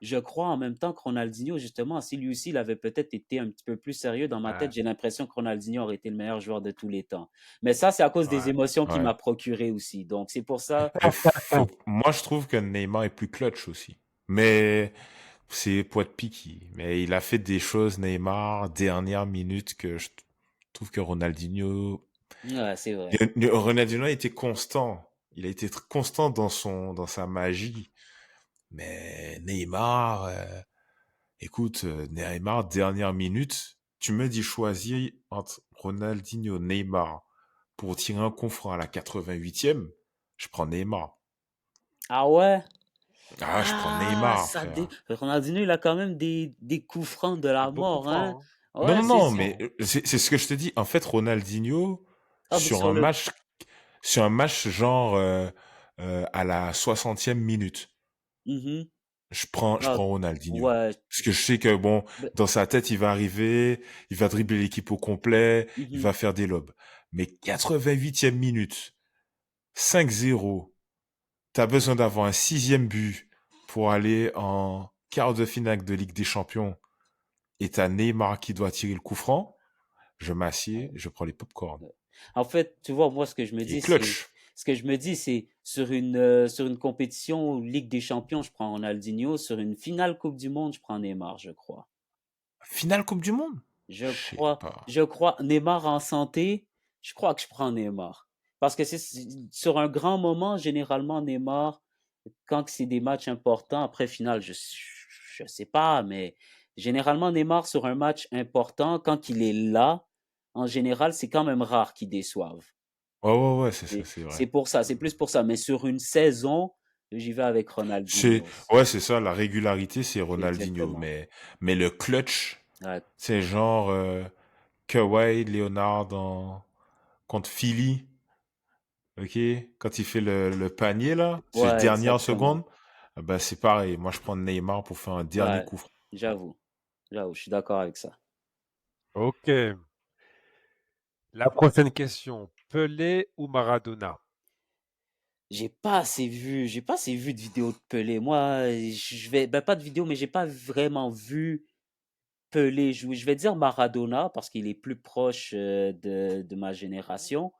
je crois en même temps que Ronaldinho, justement, si lui aussi il avait peut-être été un petit peu plus sérieux dans ma tête, ouais, j'ai l'impression que Ronaldinho aurait été le meilleur joueur de tous les temps. Mais ça, c'est à cause des ouais. émotions qu'il Ouais. m'a procuré aussi. Donc, c'est pour ça, Mais moi, je trouve que Neymar est plus clutch aussi. Mais c'est pour être picky. Mais il a fait des choses, Neymar, dernière minute, que je trouve que Ronaldinho. ouais, c'est vrai. Ronaldinho a été constant. Il a été constant dans sa magie. Mais Neymar, écoute, Neymar, dernière minute, tu me dis choisir entre Ronaldinho, Neymar pour tirer un coup franc à la 88e, je prends Neymar. Ah ouais? Ah, je prends Ah, Neymar, frère. Ronaldinho, il a quand même des coups francs de Des la beaux coups mort, hein? francs, hein. Non, Ouais, non, c'est non, ça. mais c'est ce que je te dis. En fait, Ronaldinho, Ah, mais sur un match, sur un match genre à la 60e minute, Mhm. je Ah, prends Ronaldinho. ouais. Parce que je sais que, bon, Ben, dans sa tête, il va arriver, il va dribbler l'équipe au complet, il mhm. va faire des lobes. Mais 88e minute, 5-0, t'as besoin d'avoir un sixième but pour aller en quart de finale de Ligue des Champions. et t'as Neymar qui doit tirer le coup franc, je m'assieds, je prends les pop-corn. En fait, tu vois, moi, Il est clutch. ce que je me dis, c'est sur une compétition Ligue des Champions, je prends Ronaldinho. Sur une finale Coupe du Monde, je prends Neymar, je crois. Finale Coupe du Monde? Je sais pas. Je crois, Neymar en santé, je crois que je prends Neymar. Parce que sur un grand moment, généralement, Neymar, quand c'est des matchs importants, après finale, je sais pas, mais généralement, Neymar, sur un match important, quand il est là, en général, c'est quand même rare qu'il déçoive. Ouais, c'est ça, Et c'est vrai. c'est pour ça, c'est plus pour ça. Mais sur une saison, j'y vais avec C'est, Ronaldinho. ouais, c'est ça, la régularité, c'est Ronaldinho. Exactement. Mais le clutch, Ouais, c'est genre Kawhi Leonard contre Philly, ok? Quand il fait le panier, là, c'est ouais, dernière exactement. seconde, bah c'est pareil. Moi, je prends Neymar pour faire un dernier Ouais, coup franc. j'avoue. J'avoue, je suis d'accord avec ça. Ok. La prochaine question. Pelé ou Maradona? J'ai pas assez vu de vidéos de Pelé. Moi, je vais, ben pas de vidéo, mais j'ai pas vraiment vu Pelé jouer. Je vais dire Maradona parce qu'il est plus proche de ma génération.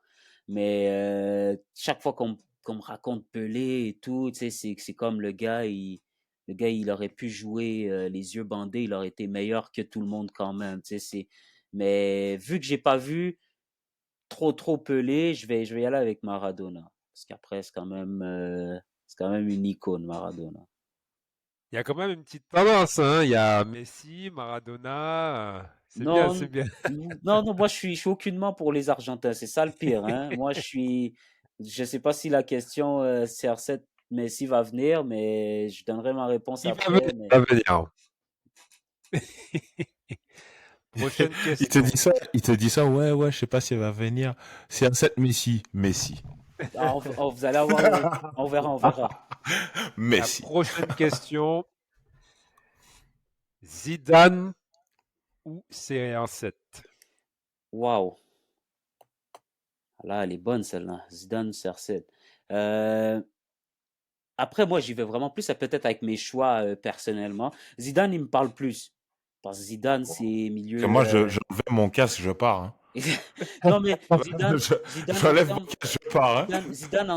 Mais chaque fois qu'on me raconte Pelé et tout, tu sais, c'est comme le gars, il aurait pu jouer les yeux bandés, il aurait été meilleur que tout le monde quand même. Tu sais, mais vu que j'ai pas vu trop Pelé, je vais y aller avec Maradona. Parce qu'après, c'est quand même une icône, Maradona. Il y a quand même une petite tendance, hein. Il y a Messi, Maradona. C'est bien, c'est Non, bien. non, moi, je suis aucunement pour les Argentins. C'est ça le pire, hein. Je sais pas si la question CR7 Messi va venir, mais je donnerai ma réponse Il va venir, après. il va venir. Prochaine question. Il te dit ça, ouais, je sais pas s'il va venir. C'est un 7 Messi. Messi. Vous allez avoir on verra, on verra. La Messi. prochaine question. Zidane ou CR7? Waouh. Là, elle est bonne, celle-là. Zidane, CR7. Euh, Après, moi, j'y vais vraiment plus, peut-être avec mes choix personnellement. Zidane, il me parle plus. Parce que Zidane, c'est Que milieu. moi, j'enlève mon casque, je pars. Hein. Non, mais Zidane en J'enlève mon termes, casque, je pars. Hein. Zidane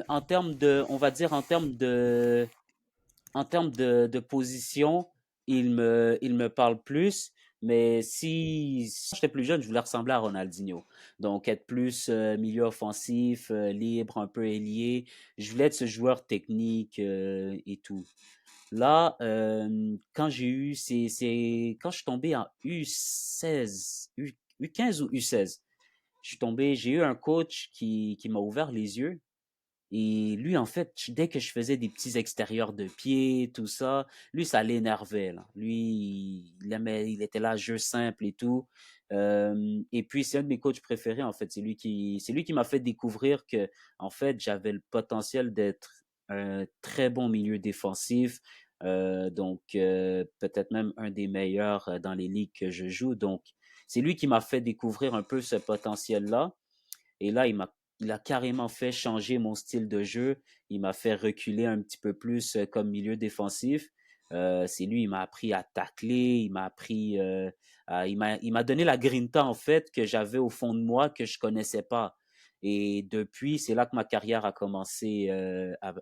en termes de, on va dire en termes de position, il me parle plus. Mais si j'étais plus jeune, je voulais ressembler à Ronaldinho. Donc, être plus milieu offensif, libre, un peu ailier. Je voulais être ce joueur technique et tout. Là, quand j'ai eu, c'est quand je suis tombé en U16, U15 ou U16. Je suis tombé, j'ai eu un coach qui m'a ouvert les yeux. Et lui, en fait, dès que je faisais des petits extérieurs de pied, tout ça, lui, ça l'énervait, là. Lui, il était là, jeu simple et tout. Et puis, c'est un de mes coachs préférés, en fait. C'est lui qui m'a fait découvrir que, en fait, j'avais le potentiel d'être un très bon milieu défensif. Donc, peut-être même un des meilleurs dans les ligues que je joue. Donc, c'est lui qui m'a fait découvrir un peu ce potentiel-là. Et là, il a carrément fait changer mon style de jeu. Il m'a fait reculer un petit peu plus comme milieu défensif. C'est lui, il m'a appris à tacler, il m'a appris, il m'a donné la grinta en fait que j'avais au fond de moi que je connaissais pas. Et depuis, c'est là que ma carrière a commencé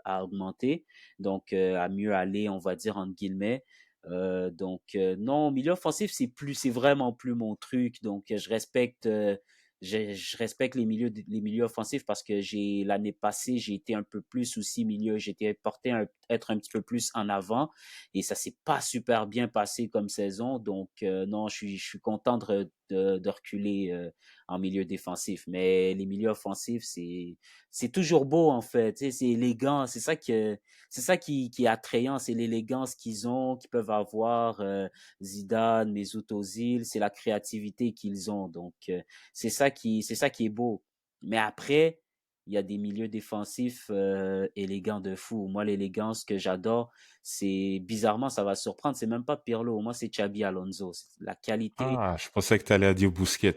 à augmenter, donc à mieux aller, on va dire entre guillemets. Non, milieu offensif, c'est vraiment plus mon truc. Donc, je respecte les milieux offensifs parce que l'année passée, j'ai été un peu plus aussi milieu, j'étais porté à être un petit peu plus en avant et ça s'est pas super bien passé comme saison. Donc, non, je suis content de reculer en milieu défensif. Mais les milieux offensifs, c'est toujours beau en fait. Tu sais, c'est élégant. C'est ça qui est attrayant. C'est l'élégance qu'ils ont, qu'ils peuvent avoir. Zidane, Mesut Ozil, c'est la créativité qu'ils ont. Donc, c'est ça qui est beau. Mais après, il y a des milieux défensifs élégants de fou. Moi, l'élégance que j'adore, c'est bizarrement, ça va surprendre, c'est même pas Pirlo. Moi, c'est Xabi Alonso. La qualité. Ah, je pensais que tu allais dire Busquets.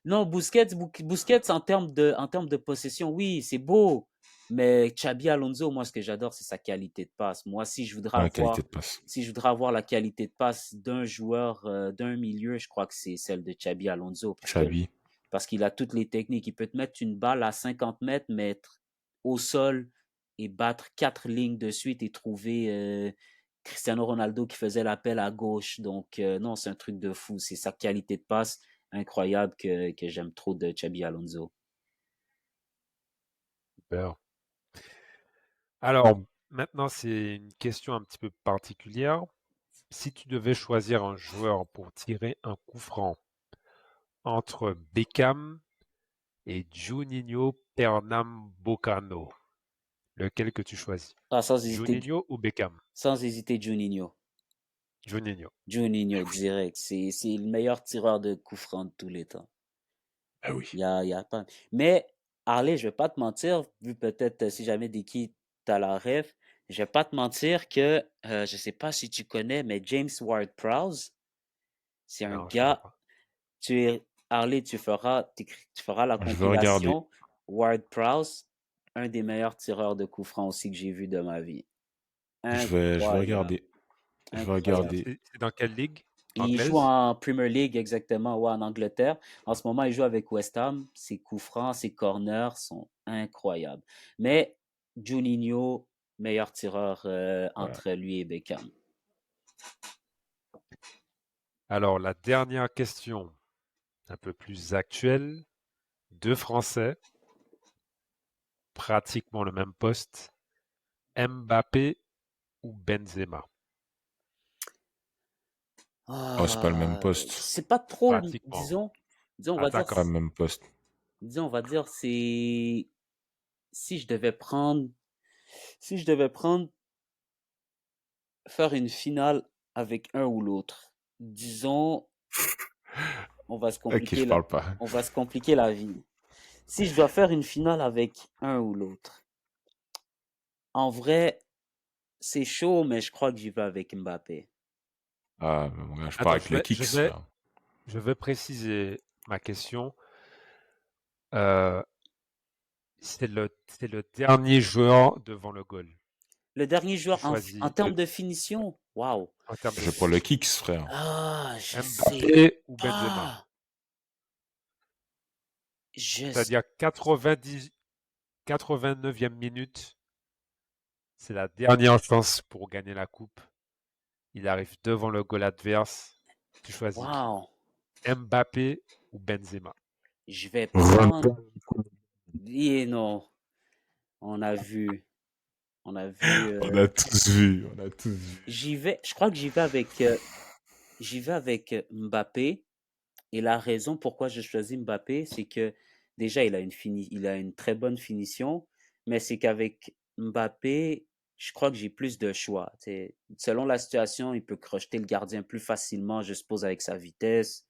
Non, Busquets, en termes de possession, oui, c'est beau. Mais Xabi Alonso, moi, ce que j'adore, c'est sa qualité de passe. Moi, Ouais, qualité de passe. si je voudrais avoir la qualité de passe d'un joueur, d'un milieu, je crois que c'est celle de Xabi Alonso Xabi. parce qu'il a toutes les techniques. Il peut te mettre une balle à 50 mètres, mettre au sol et battre 4 lignes de suite et trouver Cristiano Ronaldo qui faisait l'appel à gauche. Donc, non, c'est un truc de fou. C'est sa qualité de passe incroyable que j'aime trop de Xabi Alonso. Super. Alors, maintenant, c'est une question un petit peu particulière. Si tu devais choisir un joueur pour tirer un coup franc entre Beckham et Juninho Pernambucano, lequel que tu choisis? Ah, Juninho ou Beckham? sans hésiter, Juninho. Juninho. Juninho, direct. C'est le meilleur tireur de coups francs de tous les temps. Ah oui. Il y a pas. Mais, Harley, je vais pas te mentir, vu peut-être si jamais des qui t'as la rêve, je vais pas te mentir que je sais pas si tu connais, mais James Ward-Prowse, c'est un Non, je connais gars. pas. Harley, tu feras la Je vais regarder. compilation. Ward-Prowse, un des meilleurs tireurs de coups francs aussi que j'ai vu de ma vie. Je vais Incroyable, regarder. Je vais incroyable. regarder. C'est dans quelle ligue? Il joue Anglaise? en Premier League exactement, ouais, en Angleterre. En ce moment, il joue avec West Ham. Ses coups francs, ses corners sont incroyables. Mais Juninho, meilleur tireur Ouais. entre lui et Beckham. Alors, la dernière question, un peu plus actuelle. Deux Français, pratiquement le même poste. Mbappé ou Benzema? Oh, c'est pas le même Ah, poste. c'est pas trop, Pratiquement. disons, C'est pas le même poste. on va dire, c'est, si je devais prendre, si je devais prendre, faire une finale avec un ou l'autre, disons, on va se Ok, je compliquer parle pas. on va se compliquer la vie. Si je dois faire une finale avec un ou l'autre, en vrai, c'est chaud, mais je crois que j'y vais avec Mbappé. Ah, mais mon gars, je parle Attends, avec le Kicks, frère. je vais préciser ma question. Euh, c'est le dernier joueur devant le goal. Le dernier Tu joueur en choisis termes de finition, waouh. en termes de Je prends le finition. Kicks, frère. Ah, je sais Mbappé ou Benzema? pas. Je sais. C'est-à-dire 89e minute, c'est la dernière chance pour gagner la coupe. Il arrive devant le goal adverse. Tu choisis qui? Waouh. Mbappé ou Benzema? Je vais prendre. Run. Et non, on a vu. On a vu. On a tous vu. On a tous vu. Je crois que j'y vais avec Mbappé. Et la raison pourquoi je choisis Mbappé, c'est que déjà, il a une très bonne finition, mais c'est qu'avec Mbappé, je crois que j'ai plus de choix. T'sais, selon la situation, il peut crocheter le gardien plus facilement, je suppose, avec sa vitesse.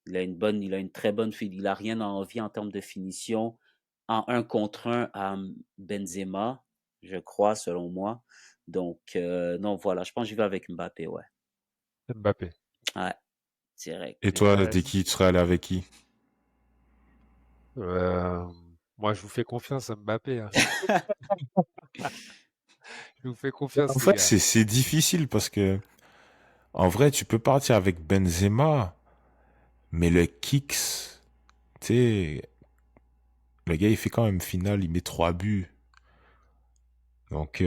Il a une très bonne finition. Il a rien à envier en termes de finition en un contre un à Benzema, je crois, selon moi. Donc, non, voilà, je pense que j'y vais avec Mbappé, ouais. Mbappé. Ouais, direct. Et toi, Ouais, t'es qui? Tu serais allé avec qui? euh, moi, je vous fais confiance à Mbappé, hein. Je vous fais confiance, En les fait, gars. c'est difficile parce que, en vrai, tu peux partir avec Benzema, mais le Kicks, tu sais, le gars, il fait quand même finale, il met 3 buts. Donc,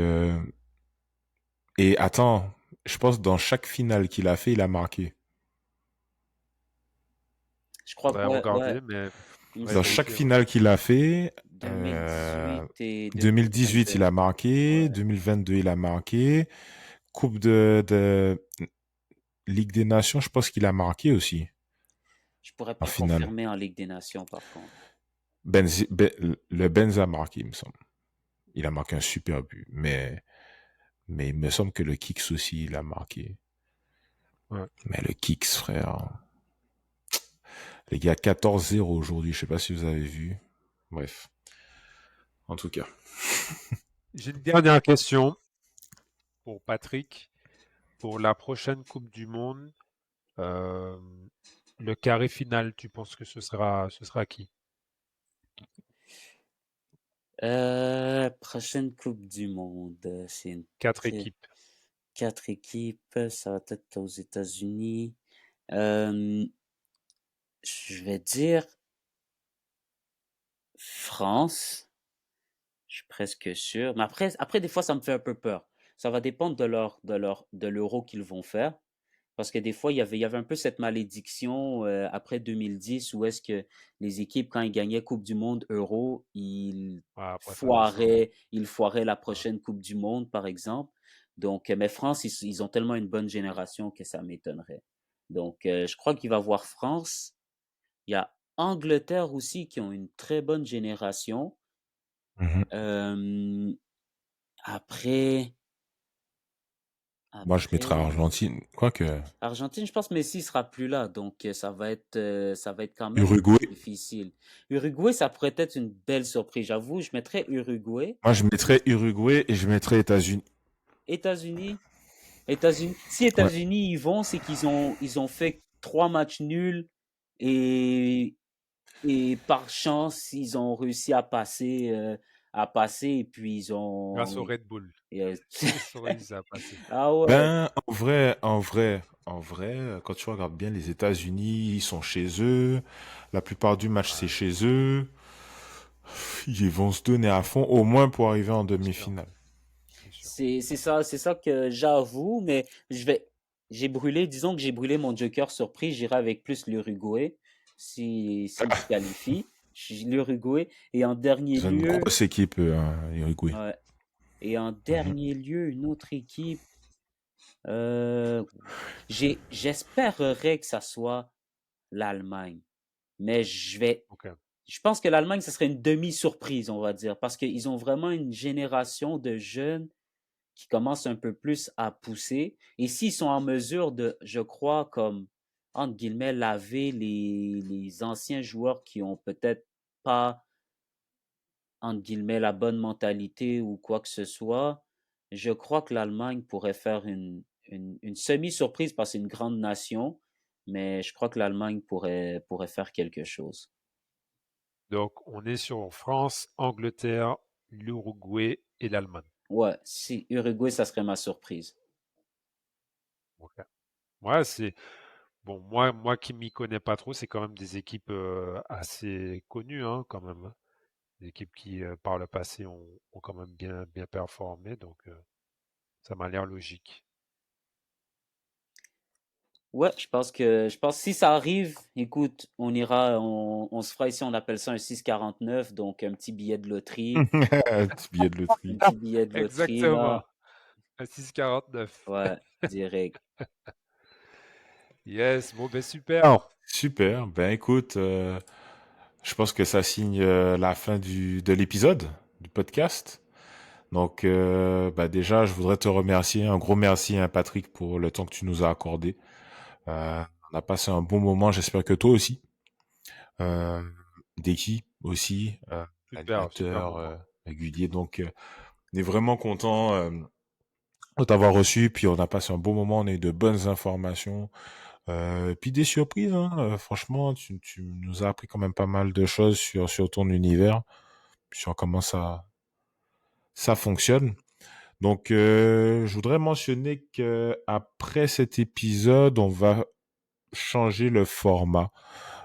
et attends, je pense que dans chaque finale qu'il a fait, il a marqué. Je crois que, Faudrait ouais, ouais, regarder, mais il me faudrait Dans semble chaque vérifier, ouais. finale qu'il a fait, 2018 et 2018, 2022. il a marqué, Ouais. 2022, il a marqué, Coupe de Ligue des Nations, je pense qu'il a marqué aussi, Je pourrais en pas finale. confirmer en Ligue des Nations, par contre. Le Benz a marqué, il me semble. Il a marqué un super but, mais il me semble que le Kicks aussi, il a marqué. Ouais. Mais le Kicks, frère. Les gars, 14-0 aujourd'hui, je sais pas si vous avez vu. Bref, en tout cas. J'ai une dernière question pour Patrick. Pour la prochaine Coupe du Monde, euh, le carré final, tu penses que ce sera qui? Prochaine Coupe du Monde, c'est une 4 très... équipes. 4 équipes, ça va être aux États-Unis. Euh, je vais dire France, je suis presque sûr. Mais après, des fois, ça me fait un peu peur. Ça va dépendre de l'euro qu'ils vont faire. Parce que des fois, il y avait un peu cette malédiction après 2010 où est-ce que les équipes, quand ils gagnaient Coupe du Monde, Euro, Ouais, après, ça descend. ils foiraient la Ouais. prochaine Coupe du Monde, par exemple. Donc, mais France, ils ont tellement une bonne génération que ça m'étonnerait. Donc, je crois qu'il va y avoir France. Il y a Angleterre aussi qui ont une très bonne génération. Mhm. Euh, après, Moi, je mettrais après, Argentine. Quoique, Argentine, je pense que Messi sera plus là, donc ça va être quand même Uruguay. difficile. Uruguay, ça pourrait être une belle surprise. J'avoue, je mettrais Uruguay. Moi, je mettrais Uruguay et je mettrais États-Unis. États-Unis, États-Unis. Si Ouais. États-Unis y vont, c'est qu'ils ont fait 3 matchs nuls et et par chance, ils ont réussi à passer et puis ils Grâce ont. au Red Bull. et, euh, Ils sont réussis à passer. Ah ouais. Ben, en vrai, quand tu regardes bien les États-Unis, ils sont chez eux. La plupart du match, c'est Ouais, chez eux. Ils vont se donner à fond, au moins pour arriver en c'est sûr. demi-finale. C'est sûr. C'est ça que j'avoue, mais disons que j'ai brûlé mon joker surprise, j'irai avec plus l'Uruguay, s'il se qualifie. L'Uruguay, et en dernier C'est une lieu, grosse équipe, Uruguay. ouais, et en Mhm. dernier lieu, une autre équipe, euh, j'espérerais que ça soit l'Allemagne, mais Ok. je pense que l'Allemagne, ce serait une demi-surprise, on va dire, parce qu'ils ont vraiment une génération de jeunes qui commencent un peu plus à pousser. Et s'ils sont en mesure de, je crois, comme, entre guillemets, laver les anciens joueurs qui ont peut-être pas, entre guillemets, la bonne mentalité ou quoi que ce soit, je crois que l'Allemagne pourrait faire une semi-surprise parce que c'est une grande nation, mais je crois que l'Allemagne pourrait faire quelque chose. Donc, on est sur France, Angleterre, l'Uruguay et l'Allemagne. Ouais, si Uruguay, ça serait ma surprise. Ok. Ouais, c'est bon. Moi qui m'y connais pas trop, c'est quand même des équipes assez connues, hein, quand même, hein. Des équipes qui, par le passé, ont quand même bien performé. Donc, ça m'a l'air logique. Ouais, je pense que si ça arrive, écoute, on se fera ici, on appelle ça un 6,49, donc un petit billet de loterie. Un petit billet de Un loterie. petit billet de loterie, Exactement. là. À 6,49. Ouais, direct. Yes. Bon, ben super. Super. Ben écoute, je pense que ça signe la fin de l'épisode, du podcast. Donc, bah déjà, je voudrais te remercier. Un gros merci, hein, Patrick, pour le temps que tu nous as accordé. On a passé un bon moment. J'espère que toi aussi. Euh, Deki aussi, Super animateur moment. régulier. Donc, on est vraiment content de t'avoir reçu. Puis, on a passé un bon moment. On a eu de bonnes informations. Puis des surprises. Hein. Franchement, tu nous as appris quand même pas mal de choses sur ton univers, sur comment ça fonctionne. Donc, je voudrais mentionner que après cet épisode, on va changer le format.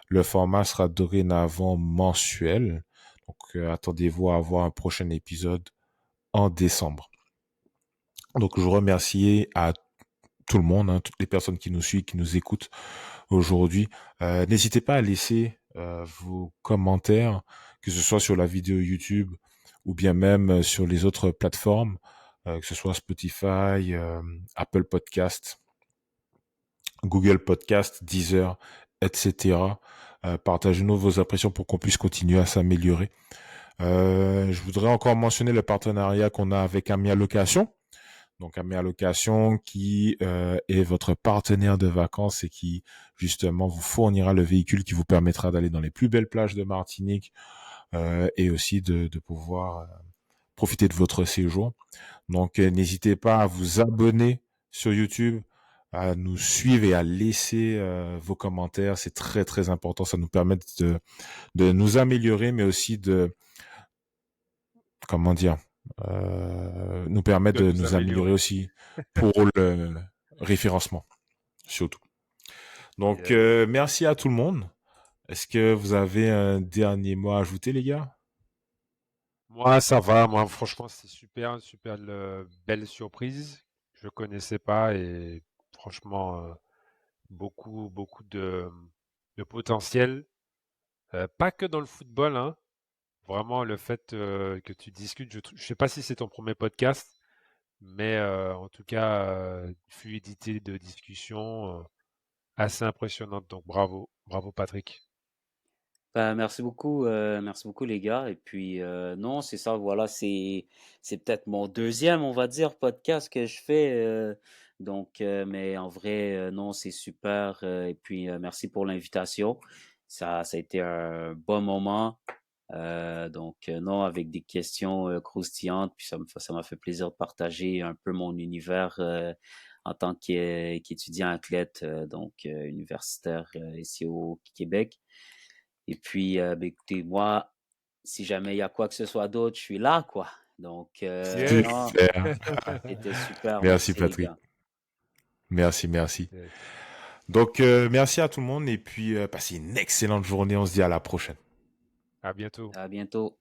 Le format sera dorénavant mensuel. Donc, attendez-vous à avoir un prochain épisode en décembre. Donc, je vous remercie à tout le monde, hein, toutes les personnes qui nous suivent, qui nous écoutent aujourd'hui. N'hésitez pas à laisser vos commentaires, que ce soit sur la vidéo YouTube ou bien même sur les autres plateformes, que ce soit Spotify, Apple Podcast, Google Podcast, Deezer, etc. Partagez-nous vos impressions pour qu'on puisse continuer à s'améliorer. Je voudrais encore mentionner le partenariat qu'on a avec Amia Location. Donc Amia Location qui est votre partenaire de vacances et qui justement vous fournira le véhicule qui vous permettra d'aller dans les plus belles plages de Martinique et aussi de pouvoir profiter de votre séjour. Donc n'hésitez pas à vous abonner sur YouTube, à nous suivre et à laisser vos commentaires. C'est très très important. Ça nous permet de nous améliorer, mais aussi comment dire, nous permet De de nous nous améliorer améliorer. aussi pour le référencement, surtout. Donc, Yes. merci à tout le monde. Est-ce que vous avez un dernier mot à ajouter, les gars? Moi, ça va. Moi, franchement, c'est super, super belle surprise. Je connaissais pas et franchement, beaucoup, beaucoup de potentiel. Pas que dans le football, hein. Vraiment, le fait que tu discutes, je sais pas si c'est ton premier podcast, mais en tout cas, fluidité de discussion assez impressionnante. Donc, bravo, bravo Patrick. Ben, merci beaucoup les gars. Et puis non, c'est ça, voilà, c'est peut-être mon deuxième, on va dire, podcast que je fais. Donc, mais en vrai, non, c'est super. Et puis merci pour l'invitation. Ça a été un bon moment. Donc non, avec des questions croustillantes. Puis ça m'a fait plaisir de partager un peu mon univers en tant qu'étudiant athlète, donc universitaire ici au Québec. Et puis, ben, écoutez, moi, si jamais il y a quoi que ce soit d'autre, je suis là, quoi. Donc, Yes. non, Super. c'était super. Merci, Merci, les Patrick. gars. Merci, merci. Yes. Donc, merci à tout le monde et puis passez une excellente journée. On se dit à la prochaine. À bientôt. À bientôt.